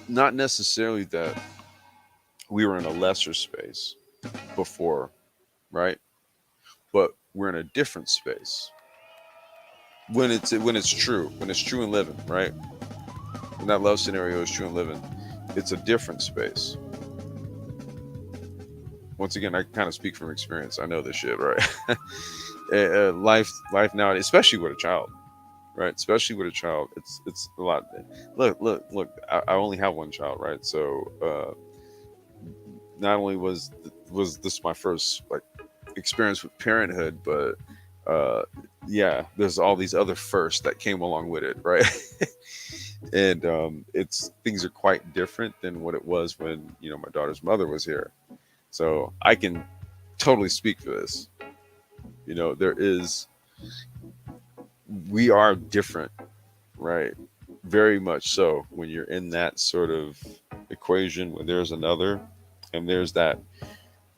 not necessarily that we were in a lesser space before, right? But we're in a different space when it's true and living, right? When that love scenario is true and living, it's a different space. Once again, I kind of speak from experience. I know this shit, right? Life nowadays, especially with a child, right? Especially with a child, it's a lot. Look. I only have one child, right? So not only was this my first like experience with parenthood, but uh, yeah, there's all these other firsts that came along with it, right? And it's things are quite different than what it was when my daughter's mother was here. So I can totally speak for this. There is we are different, right? Very much so. When you're in that sort of equation, when there's another, and there's that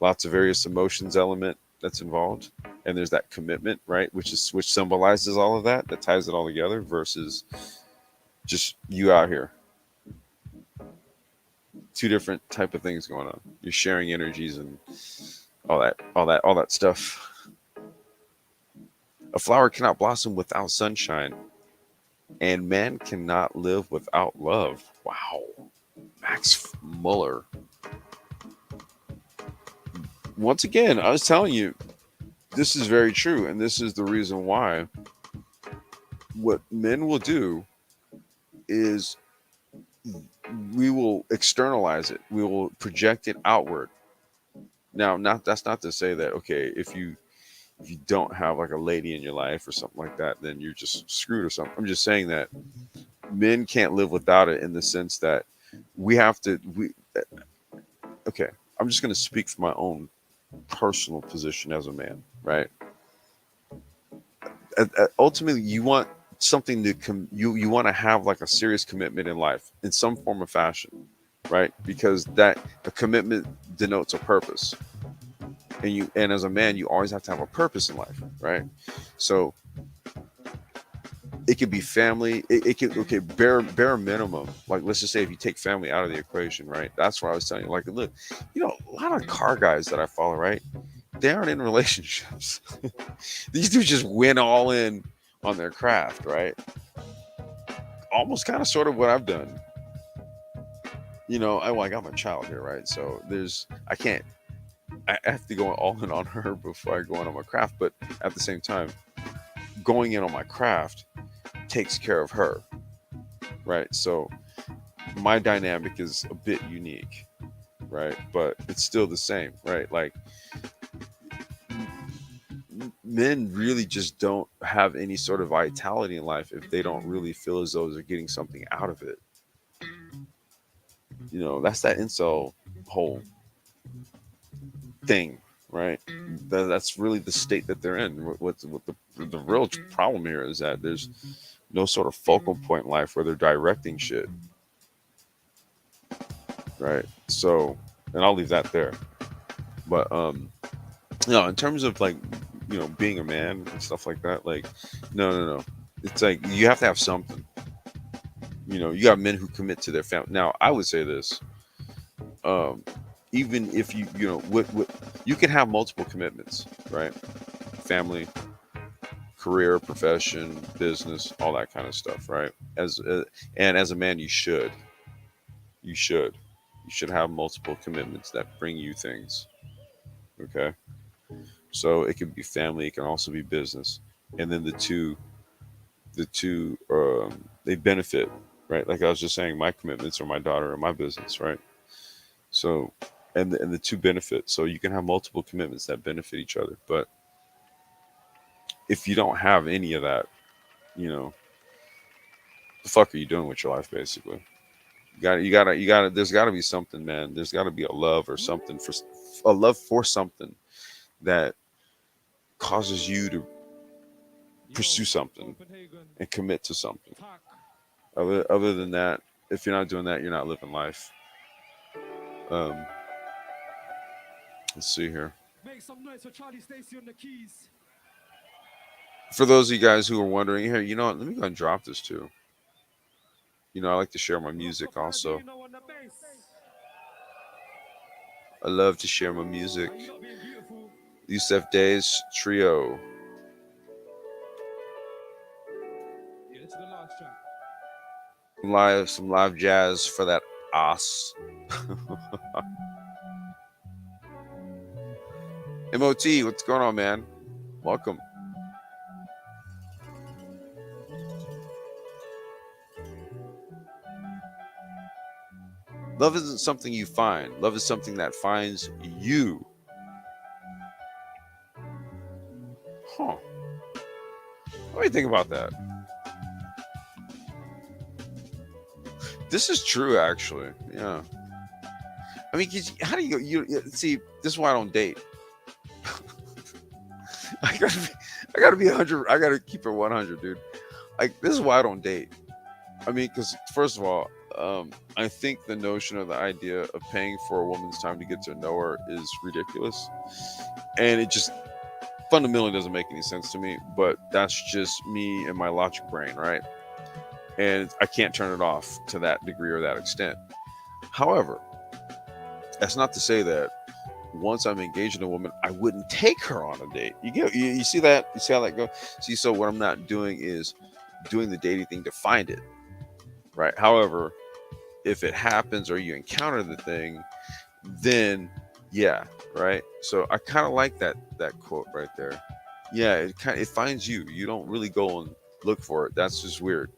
lots of various emotions element that's involved, and there's that commitment, right, which symbolizes all of that ties it all together versus just you out here. Two different type of things going on. You're sharing energies and all that stuff. A flower cannot blossom without sunshine, and man cannot live without love. Wow. Max Muller. Once again, I was telling you, this is very true, and this is the reason why what men will do is we will externalize it. We will project it outward, Now, not that's not to say that okay, if you don't have like a lady in your life or something like that, then you're just screwed or something. I'm just saying that men can't live without it in the sense that we have to. We okay. I'm just going to speak from my own personal position as a man, right? Ultimately, you want something to you want to have like a serious commitment in life in some form of fashion, right? Because that a commitment denotes a purpose, and as a man, you always have to have a purpose in life, right? So it could be family. It could okay, bare minimum. Like let's just say if you take family out of the equation, right? That's what I was telling you. Like, look, a lot of car guys that I follow, right? They aren't in relationships. These dudes just went all in on their craft, right? Almost kind of sort of what I've done. I got my child here, right? So I can't, I have to go all in on her before I go in on my craft. But at the same time, going in on my craft takes care of her, right? So my dynamic is a bit unique, right? But it's still the same, right? Like men really just don't have any sort of vitality in life if they don't really feel as though they're getting something out of it. That's that incel whole thing, right? That's really the state that they're in. What the real problem here is that there's no sort of focal point in life where they're directing shit, right? So, and I'll leave that there. But in terms of like being a man and stuff like that, like no. It's like you have to have something. You got men who commit to their family. Now, I would say this: um, even if what you can have multiple commitments, right? Family, career, profession, business, all that kind of stuff, right? And as a man, you should, you should have multiple commitments that bring you things. Okay, so it can be family, it can also be business, and then the two they benefit, right? Like I was just saying, my commitments are my daughter and my business, right? So, and the two benefit. So you can have multiple commitments that benefit each other, but if you don't have any of that, you know, the fuck are you doing with your life, basically? You got to. There's got to be something, man. There's got to be a love or something for a love for something that causes you to pursue Yo, something Copenhagen, and commit to something. talk. Other than that, if you're not doing that, you're not living life. Um, let's see here. Make some noise for Charlie Stacy on the keys. For those of you guys who are wondering, here, what? Let me go and drop this too. I like to share my Rocco music also. Paladino on the bass. I love to share my music. Are you not being beautiful? Yusef Days Trio. Yeah, this is the last track. Some live jazz for that ass. MOT, what's going on, man? Welcome. Love isn't something you find. Love is something that finds you. Huh. What do you think about that? This is true, actually. Yeah. I mean, 'cause how do you go? See, this is why I don't date. I gotta be, I gotta be 100. I gotta keep it 100, dude. Like, this is why I don't date. I mean, because first of all, I think the notion of the idea of paying for a woman's time to get to know her is ridiculous, and it just fundamentally doesn't make any sense to me. But that's just me and my logic brain, right? And I can't turn it off to that degree or that extent. However, that's not to say that once I'm engaged in a woman, I wouldn't take her on a date. You see that? You see how that goes? See, so what I'm not doing is doing the dating thing to find it, right? However, if it happens or you encounter the thing, then yeah, right. So I kind of like that quote right there. Yeah, it finds you. You don't really go and look for it. That's just weird.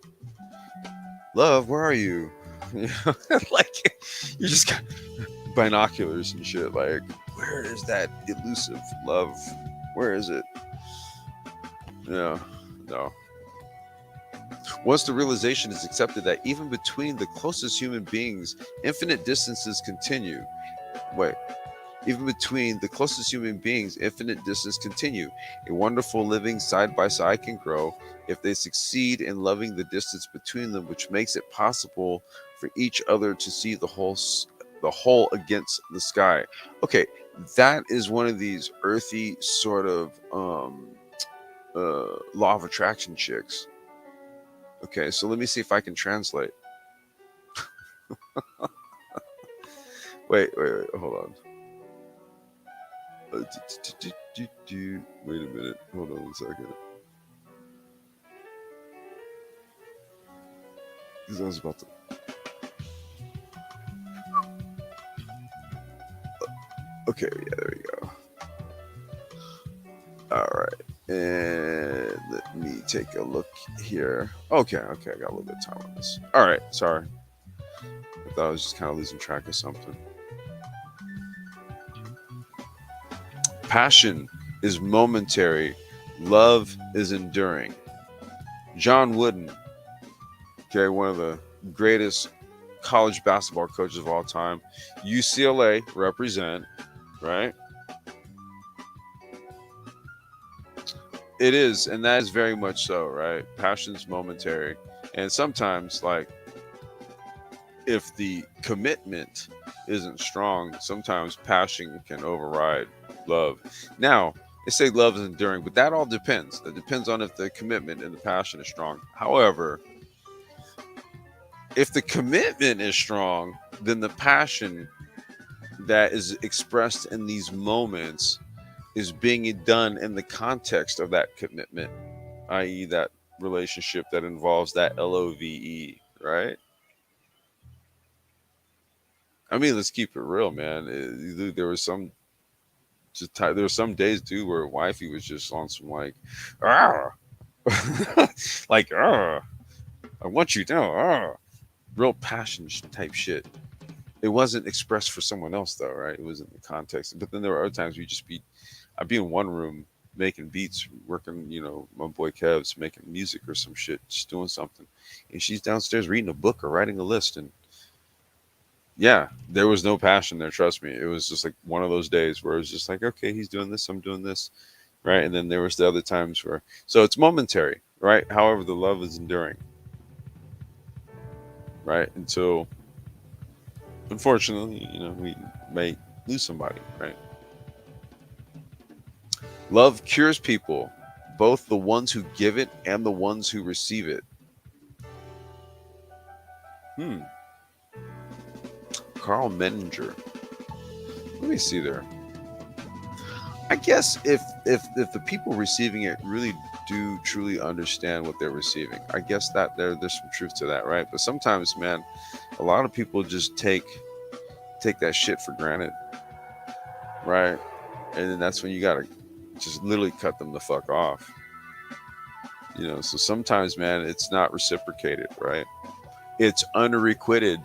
Love, where are you? Like you just got. binoculars and shit. Like, where is that elusive love? Where is it? Yeah, no. Once the realization is accepted that even between the closest human beings, infinite distances continue. Wait, even between the closest human beings, infinite distance continue. A wonderful living side by side can grow if they succeed in loving the distance between them, which makes it possible for each other to see the whole against the sky. Okay, that is one of these earthy sort of law of attraction chicks. Okay, so let me see if I can translate. Wait, hold on. Wait a minute. Hold on a second. Because I was about to. Okay, yeah, there we go. All right. And let me take a look here. Okay, I got a little bit of time on this. All right, sorry. I thought I was just kind of losing track of something. Passion is momentary, love is enduring. John Wooden, okay, one of the greatest college basketball coaches of all time. UCLA represent, right? It is, and that is very much so, right? Passion's momentary. And sometimes, like, if the commitment isn't strong, sometimes passion can override love. Now, they say love is enduring, but that all depends. That depends on if the commitment and the passion is strong. However, if the commitment is strong, then the passion that is expressed in these moments is being done in the context of that commitment, i.e., that relationship that involves that LOVE, right? I mean, let's keep it real, man. There was some there were some days, dude, where wifey was just on some like, ah, like, ah, I want you now, ah, real passion type shit. It wasn't expressed for someone else though, right? It was in the context. But then there were other times we just be, I'd be in one room making beats, working, my boy Kev's making music or some shit, just doing something, and she's downstairs reading a book or writing a list, and yeah, there was no passion there. Trust me, it was just like one of those days where it was just like, okay, he's doing this, I'm doing this, right? And then there was the other times where, so it's momentary, right? However, the love is enduring, right? Until, unfortunately, we may lose somebody, right? Love cures people, both the ones who give it and the ones who receive it. Hmm. Carl Menninger. Let me see there. I guess if the people receiving it really do truly understand what they're receiving, I guess that there's some truth to that, right? But sometimes, man, a lot of people just take that shit for granted, right? And then that's when you gotta just literally cut them the fuck off. So sometimes, man, it's not reciprocated, right? It's unrequited,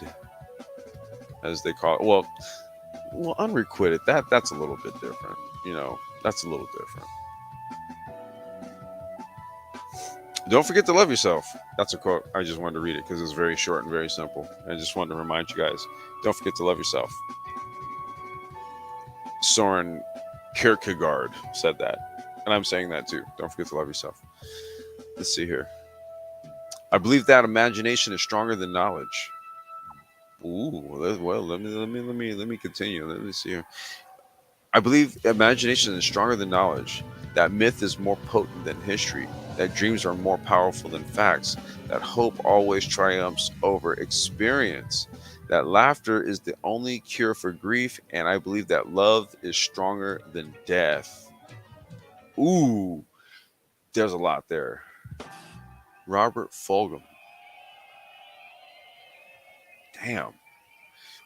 as they call it. Well, unrequited. That's a little bit different. That's a little different. Don't forget to love yourself. That's a quote. I just wanted to read it because it's very short and very simple. I just wanted to remind you guys. Don't forget to love yourself. Soren Kierkegaard said that, and I'm saying that too. Don't forget to love yourself. Let's see here. I believe that imagination is stronger than knowledge. Ooh, well, let me continue. Let me see here. I believe imagination is stronger than knowledge, that myth is more potent than history, that dreams are more powerful than facts, that hope always triumphs over experience, that laughter is the only cure for grief, and I believe that love is stronger than death. Ooh, there's a lot there. Robert Fulghum. Damn.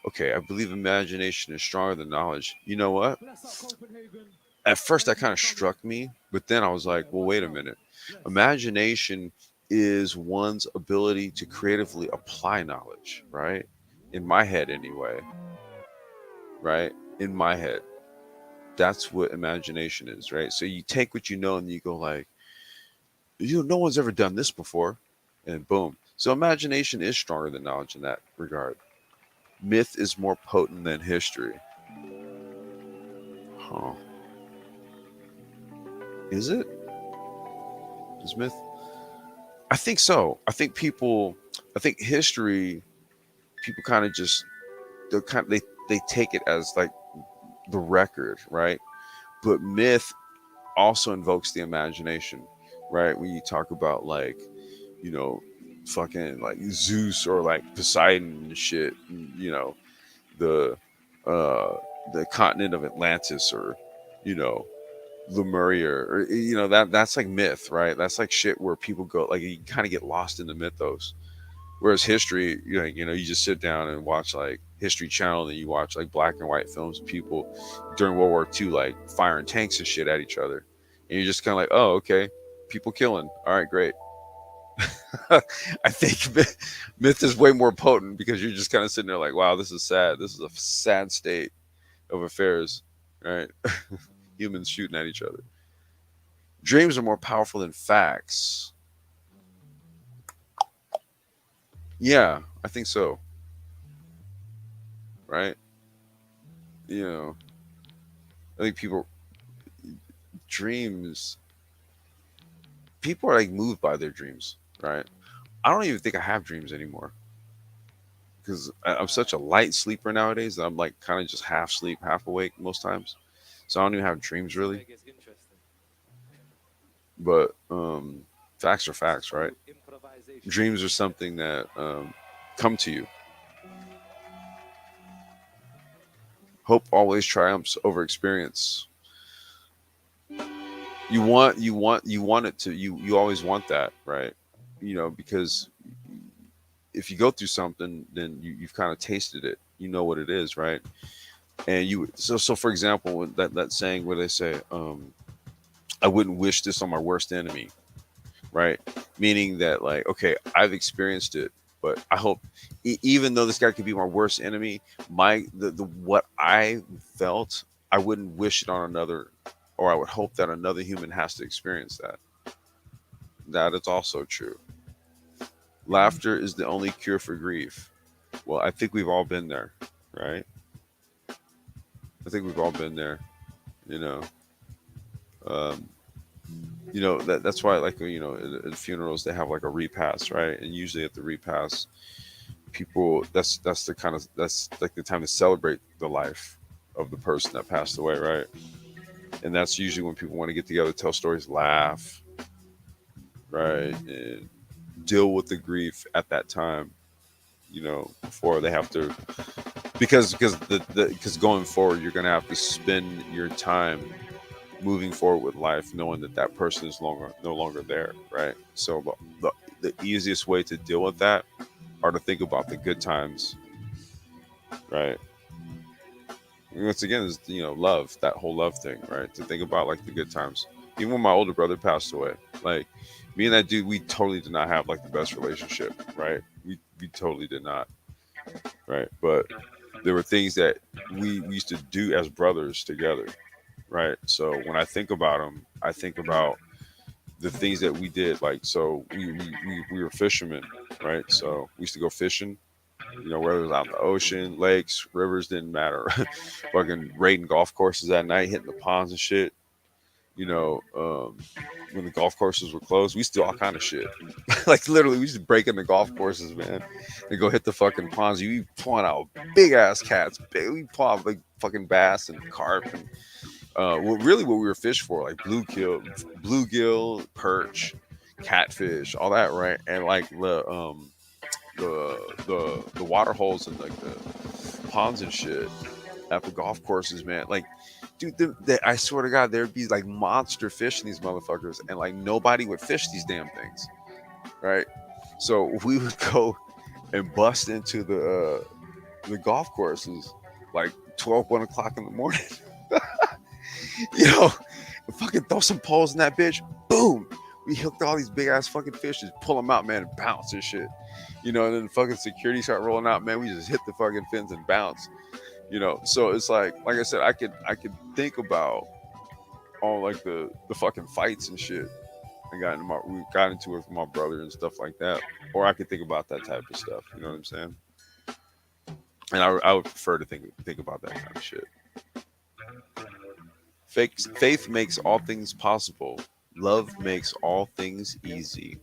Okay, I believe imagination is stronger than knowledge. You know what? Bless up Copenhagen. At first that Thank you kind for of coming. struck me, but then I was Yeah, like, well, much wait a love. minute. Bless. Imagination is one's ability to creatively apply knowledge, right? In my head, anyway. right? In my head, that's what imagination is, right? So you take what you know and you go like, no one's ever done this before, and boom. So imagination is stronger than knowledge in that regard. Myth is more potent than history. Huh? Is it? Is myth? I think so. I think history. People kind of just they take it as like the record, right? But myth also invokes the imagination, right? When you talk about like, you know, fucking like Zeus or like Poseidon and shit, and, the uh the continent of Atlantis, or you know Lemuria, or that's like myth, right? That's like shit where people go like, you kind of get lost in the mythos. Whereas history, you just sit down and watch like History Channel, and you watch like black and white films of people during World War II, like firing tanks and shit at each other, and you're just kind of like, oh, okay, people killing, all right, great. I think myth is way more potent because you're just kind of sitting there like, wow, this is sad. This is a sad state of affairs, right? Humans shooting at each other. Dreams are more powerful than facts. Yeah, I think so, right? You know, I think dreams, people are like moved by their dreams, right? I don't even think I have dreams anymore because I'm such a light sleeper nowadays that I'm like kind of just half sleep, half awake most times. So I don't even have dreams This really. topic is interesting. But facts are facts, right? So improvisation. Dreams are something that come to you. Hope always triumphs over experience. You want it to, you always want that, right? Because if you go through something, then you've kind of tasted it. You know what it is, right? And so for example, when that saying where they say, I wouldn't wish this on my worst enemy, right? Meaning that like, okay, I've experienced it, but I hope, even though this guy could be my worst enemy, the what I felt, I wouldn't wish it on another, or I would hope that another human has to experience that. That is also true. Laughter is the only cure for grief. Well, I think we've all been there, right? I think we've all been there. You know, um, that's why, like, in funerals they have like a repast, right? And usually at the repast, people, that's like the time to celebrate the life of the person that passed away, right? And that's usually when people want to get together, tell stories, laugh, right, and deal with the grief at that time, before they have to, because going forward you're going to have to spend your time moving forward with life knowing that that person is no longer there, right? So the easiest way to deal with that are to think about the good times, right? And once again, is love, that whole love thing, right? To think about like the good times. Even when my older brother passed away, like me and that dude, we totally did not have like the best relationship, right? We totally did not, right? But there were things that we used to do as brothers together, right? So when I think about him, I think about the things that we did. Like, so we were fishermen, right? So we used to go fishing, whether it was out in the ocean, lakes, rivers, didn't matter. Fucking raiding golf courses at night, hitting the ponds and shit. You know, when the golf courses were closed, we used to do all kind of shit. Like literally, we used to break into golf courses, man, and go hit the fucking ponds. You be pulling out big ass cats, we pull out like fucking bass and carp, and really what we were fished for, like bluegill, perch, catfish, all that, right? And like the water holes and like the ponds and shit at the golf courses, man. Like, dude, I swear to God, there'd be like monster fish in these motherfuckers, and like nobody would fish these damn things, right? So we would go and bust into the golf courses like 1 o'clock in the morning. you know, fucking throw some poles in that bitch. Boom. We hooked all these big ass fucking fishes, pull them out, man, and bounce and shit. And then fucking security start rolling out, man. We just hit the fucking fins and bounce. So it's like I said, I could think about all like the fucking fights and shit we got into it with my brother and stuff like that, or I could think about that type of stuff. You know what I'm saying? And I would prefer to think about that kind of shit. Faith makes all things possible. Love makes all things easy.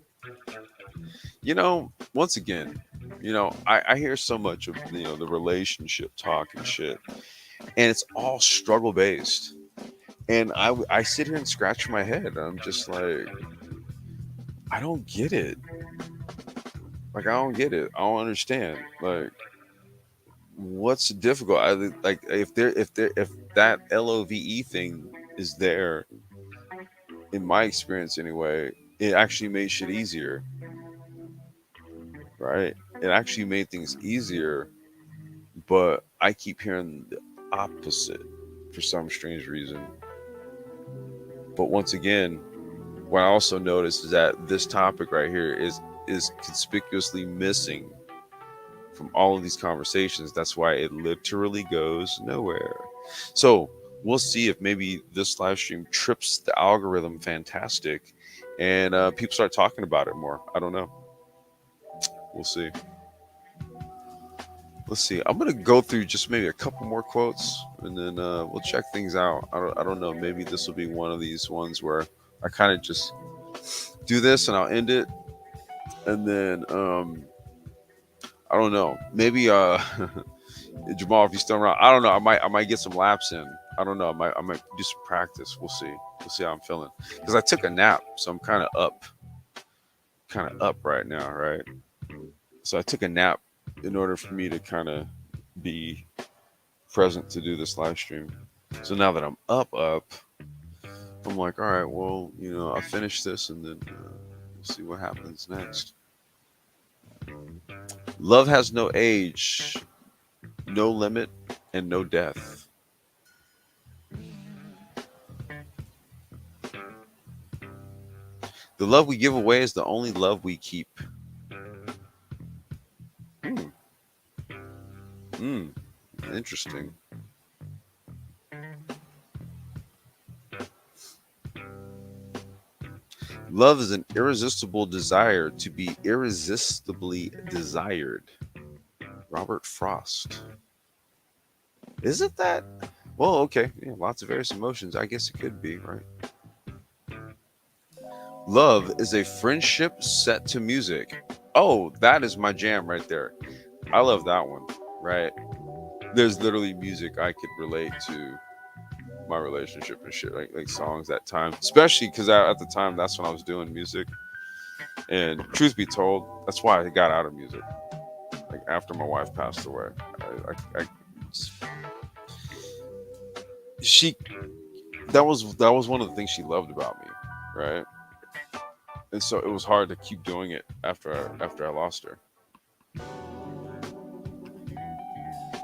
Once again, I hear so much of the relationship talk and shit, and it's all struggle based. And I sit here and scratch my head. I'm just like, I don't get it. Like, I don't get it. I don't understand. Like, what's difficult? Like, if that LOVE thing is there, in my experience anyway, it actually made shit easier, right? It actually made things easier, but I keep hearing the opposite for some strange reason. But once again, what I also noticed is that this topic right here is conspicuously missing from all of these conversations. That's why it literally goes nowhere. So we'll see if maybe this live stream trips the algorithm fantastic, and people start talking about it more. I don't know. We'll see. Let's see. I'm gonna go through just maybe a couple more quotes, and then we'll check things out. I don't know. Maybe this will be one of these ones where I kind of just do this and I'll end it, and then I don't know. Maybe Jamal, if he's still around, I don't know. I might get some laps in. I don't know. I might do some practice. We'll see. We'll see how I'm feeling because I took a nap, so I'm kind of up right now, right? So I took a nap in order for me to kind of be present to do this live stream. So now that I'm up, I'm like, all right, well, I'll finish this and then we'll see what happens next. Love has no age, no limit, and no death. The love we give away is the only love we keep. Hmm. Hmm. Interesting. Love is an irresistible desire to be irresistibly desired. Robert Frost. Is it that? Well, okay. Yeah, lots of various emotions. I guess it could be, right? Love is a friendship set to music. Oh, that is my jam right there. I love that one, right? There's literally music I could relate to my relationship and shit, like songs that time, especially because at the time that's when I was doing music. And truth be told, that's why I got out of music. Like after my wife passed away, I she that was one of the things she loved about me, right? And so it was hard to keep doing it after I lost her.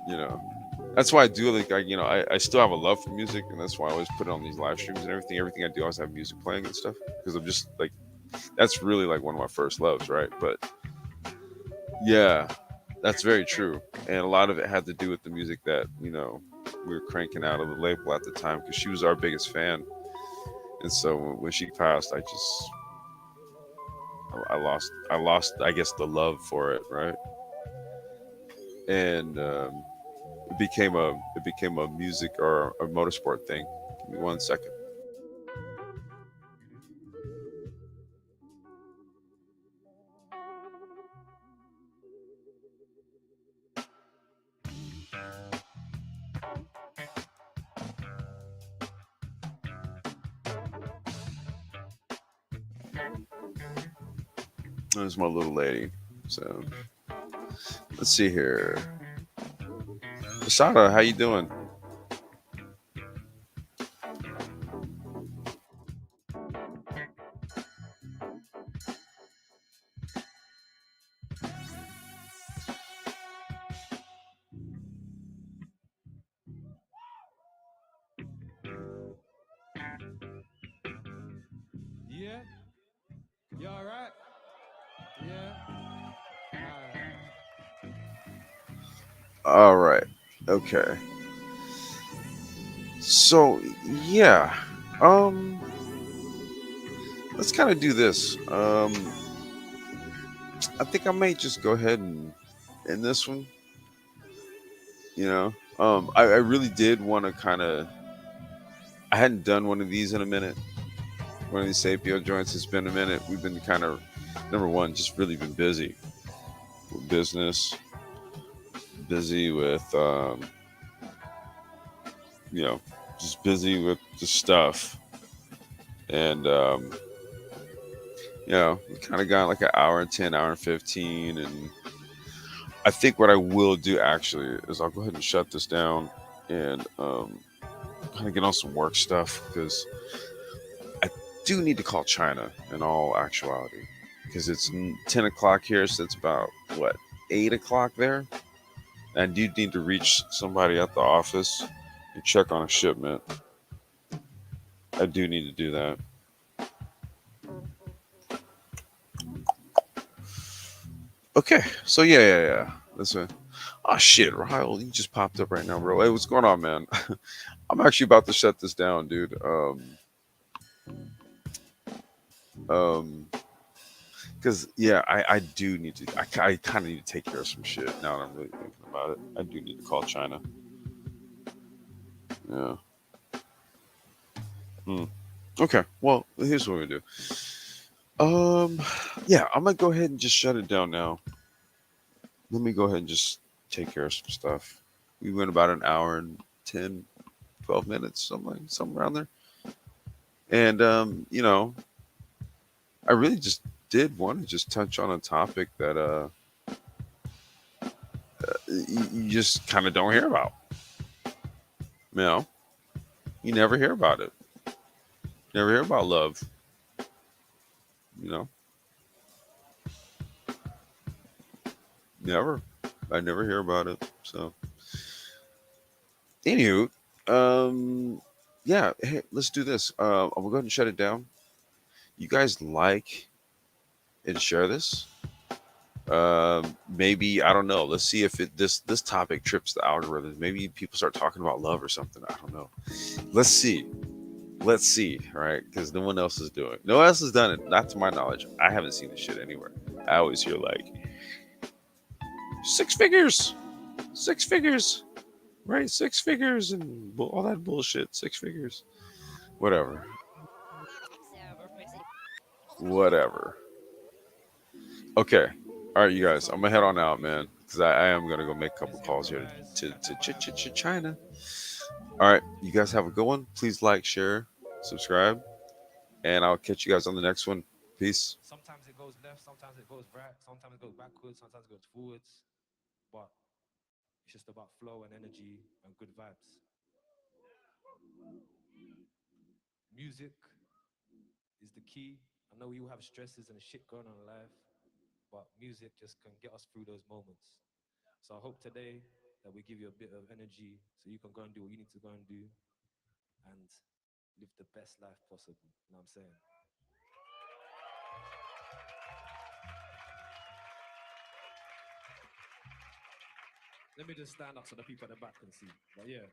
You know, that's why I do like I still have a love for music, and that's why I always put it on these live streams and everything. Everything I do, I always have music playing and stuff because I'm just like that's really like one of my first loves, right? But yeah, that's very true, and a lot of it had to do with the music that we were cranking out of the label at the time because she was our biggest fan, and so when she passed, I lost I guess the love for it, right? And it became a music or a motorsport thing. Give me 1 second. There's my little lady. So let's see here. Asada, how you doing? Yeah? You alright? Yeah? Alright. All right. Okay. So yeah, um, let's kind of do this. I think I might just go ahead and end this one. You know, I really did want to kind of. I hadn't done one of these in a minute. One of these Sapio joints. It's been a minute. We've been kind of number one, just really been busy with business, busy with you know, just busy with the stuff, and we kind of got like an hour and 10, hour and 15, and I think what I will do actually is I'll go ahead and shut this down and kind of get on some work stuff because I do need to call China in all actuality because it's 10 o'clock here, so it's about what 8 o'clock there. I do need to reach somebody at the office and check on a shipment. I do need to do that. Okay, so yeah. That's it. Oh shit, Ryle, you just popped up right now, bro. Hey, what's going on, man? I'm actually about to shut this down, dude. Um, because yeah, I do need to. I kind of need to take care of some shit now that I'm really thinking about it. I do need to call China. Yeah. Hmm. Okay. Well, here's what we do. Um, yeah, I'm gonna go ahead and just shut it down now. Let me go ahead and just take care of some stuff. We went about an hour and 10, 12 minutes, something around there. And I really just did want to just touch on a topic that you just kind of don't hear about. You know, you never hear about it. Never hear about love. You know, never. I never hear about it. So, anywho, um, yeah. Hey, let's do this. I'm gonna go ahead and shut it down. You guys like and share this. Maybe I don't know. Let's see if this topic trips the algorithm. Maybe people start talking about love or something. I don't know. Let's see. Let's see. All right, because no one else is doing it. No one else has done it. Not to my knowledge. I haven't seen this shit anywhere. I always hear like six figures, six figures, right? Six figures and all that bullshit. Six figures. Whatever. Whatever. Okay. All right, you guys. I'm gonna head on out, man, because I am gonna go make a couple Let's calls here improvise. to China. All right, you guys have a good one. Please like, share, subscribe, and I'll catch you guys on the next one. Peace. Sometimes it goes left, sometimes it goes right, sometimes it goes backwards, sometimes it goes forwards. But it's just about flow and energy and good vibes. Music is the key. I know we all have stresses and shit going on in life, but music just can get us through those moments. So I hope today that we give you a bit of energy so you can go and do what you need to go and do and live the best life possible. You know what I'm saying? Let me just stand up so the people at the back can see. But yeah.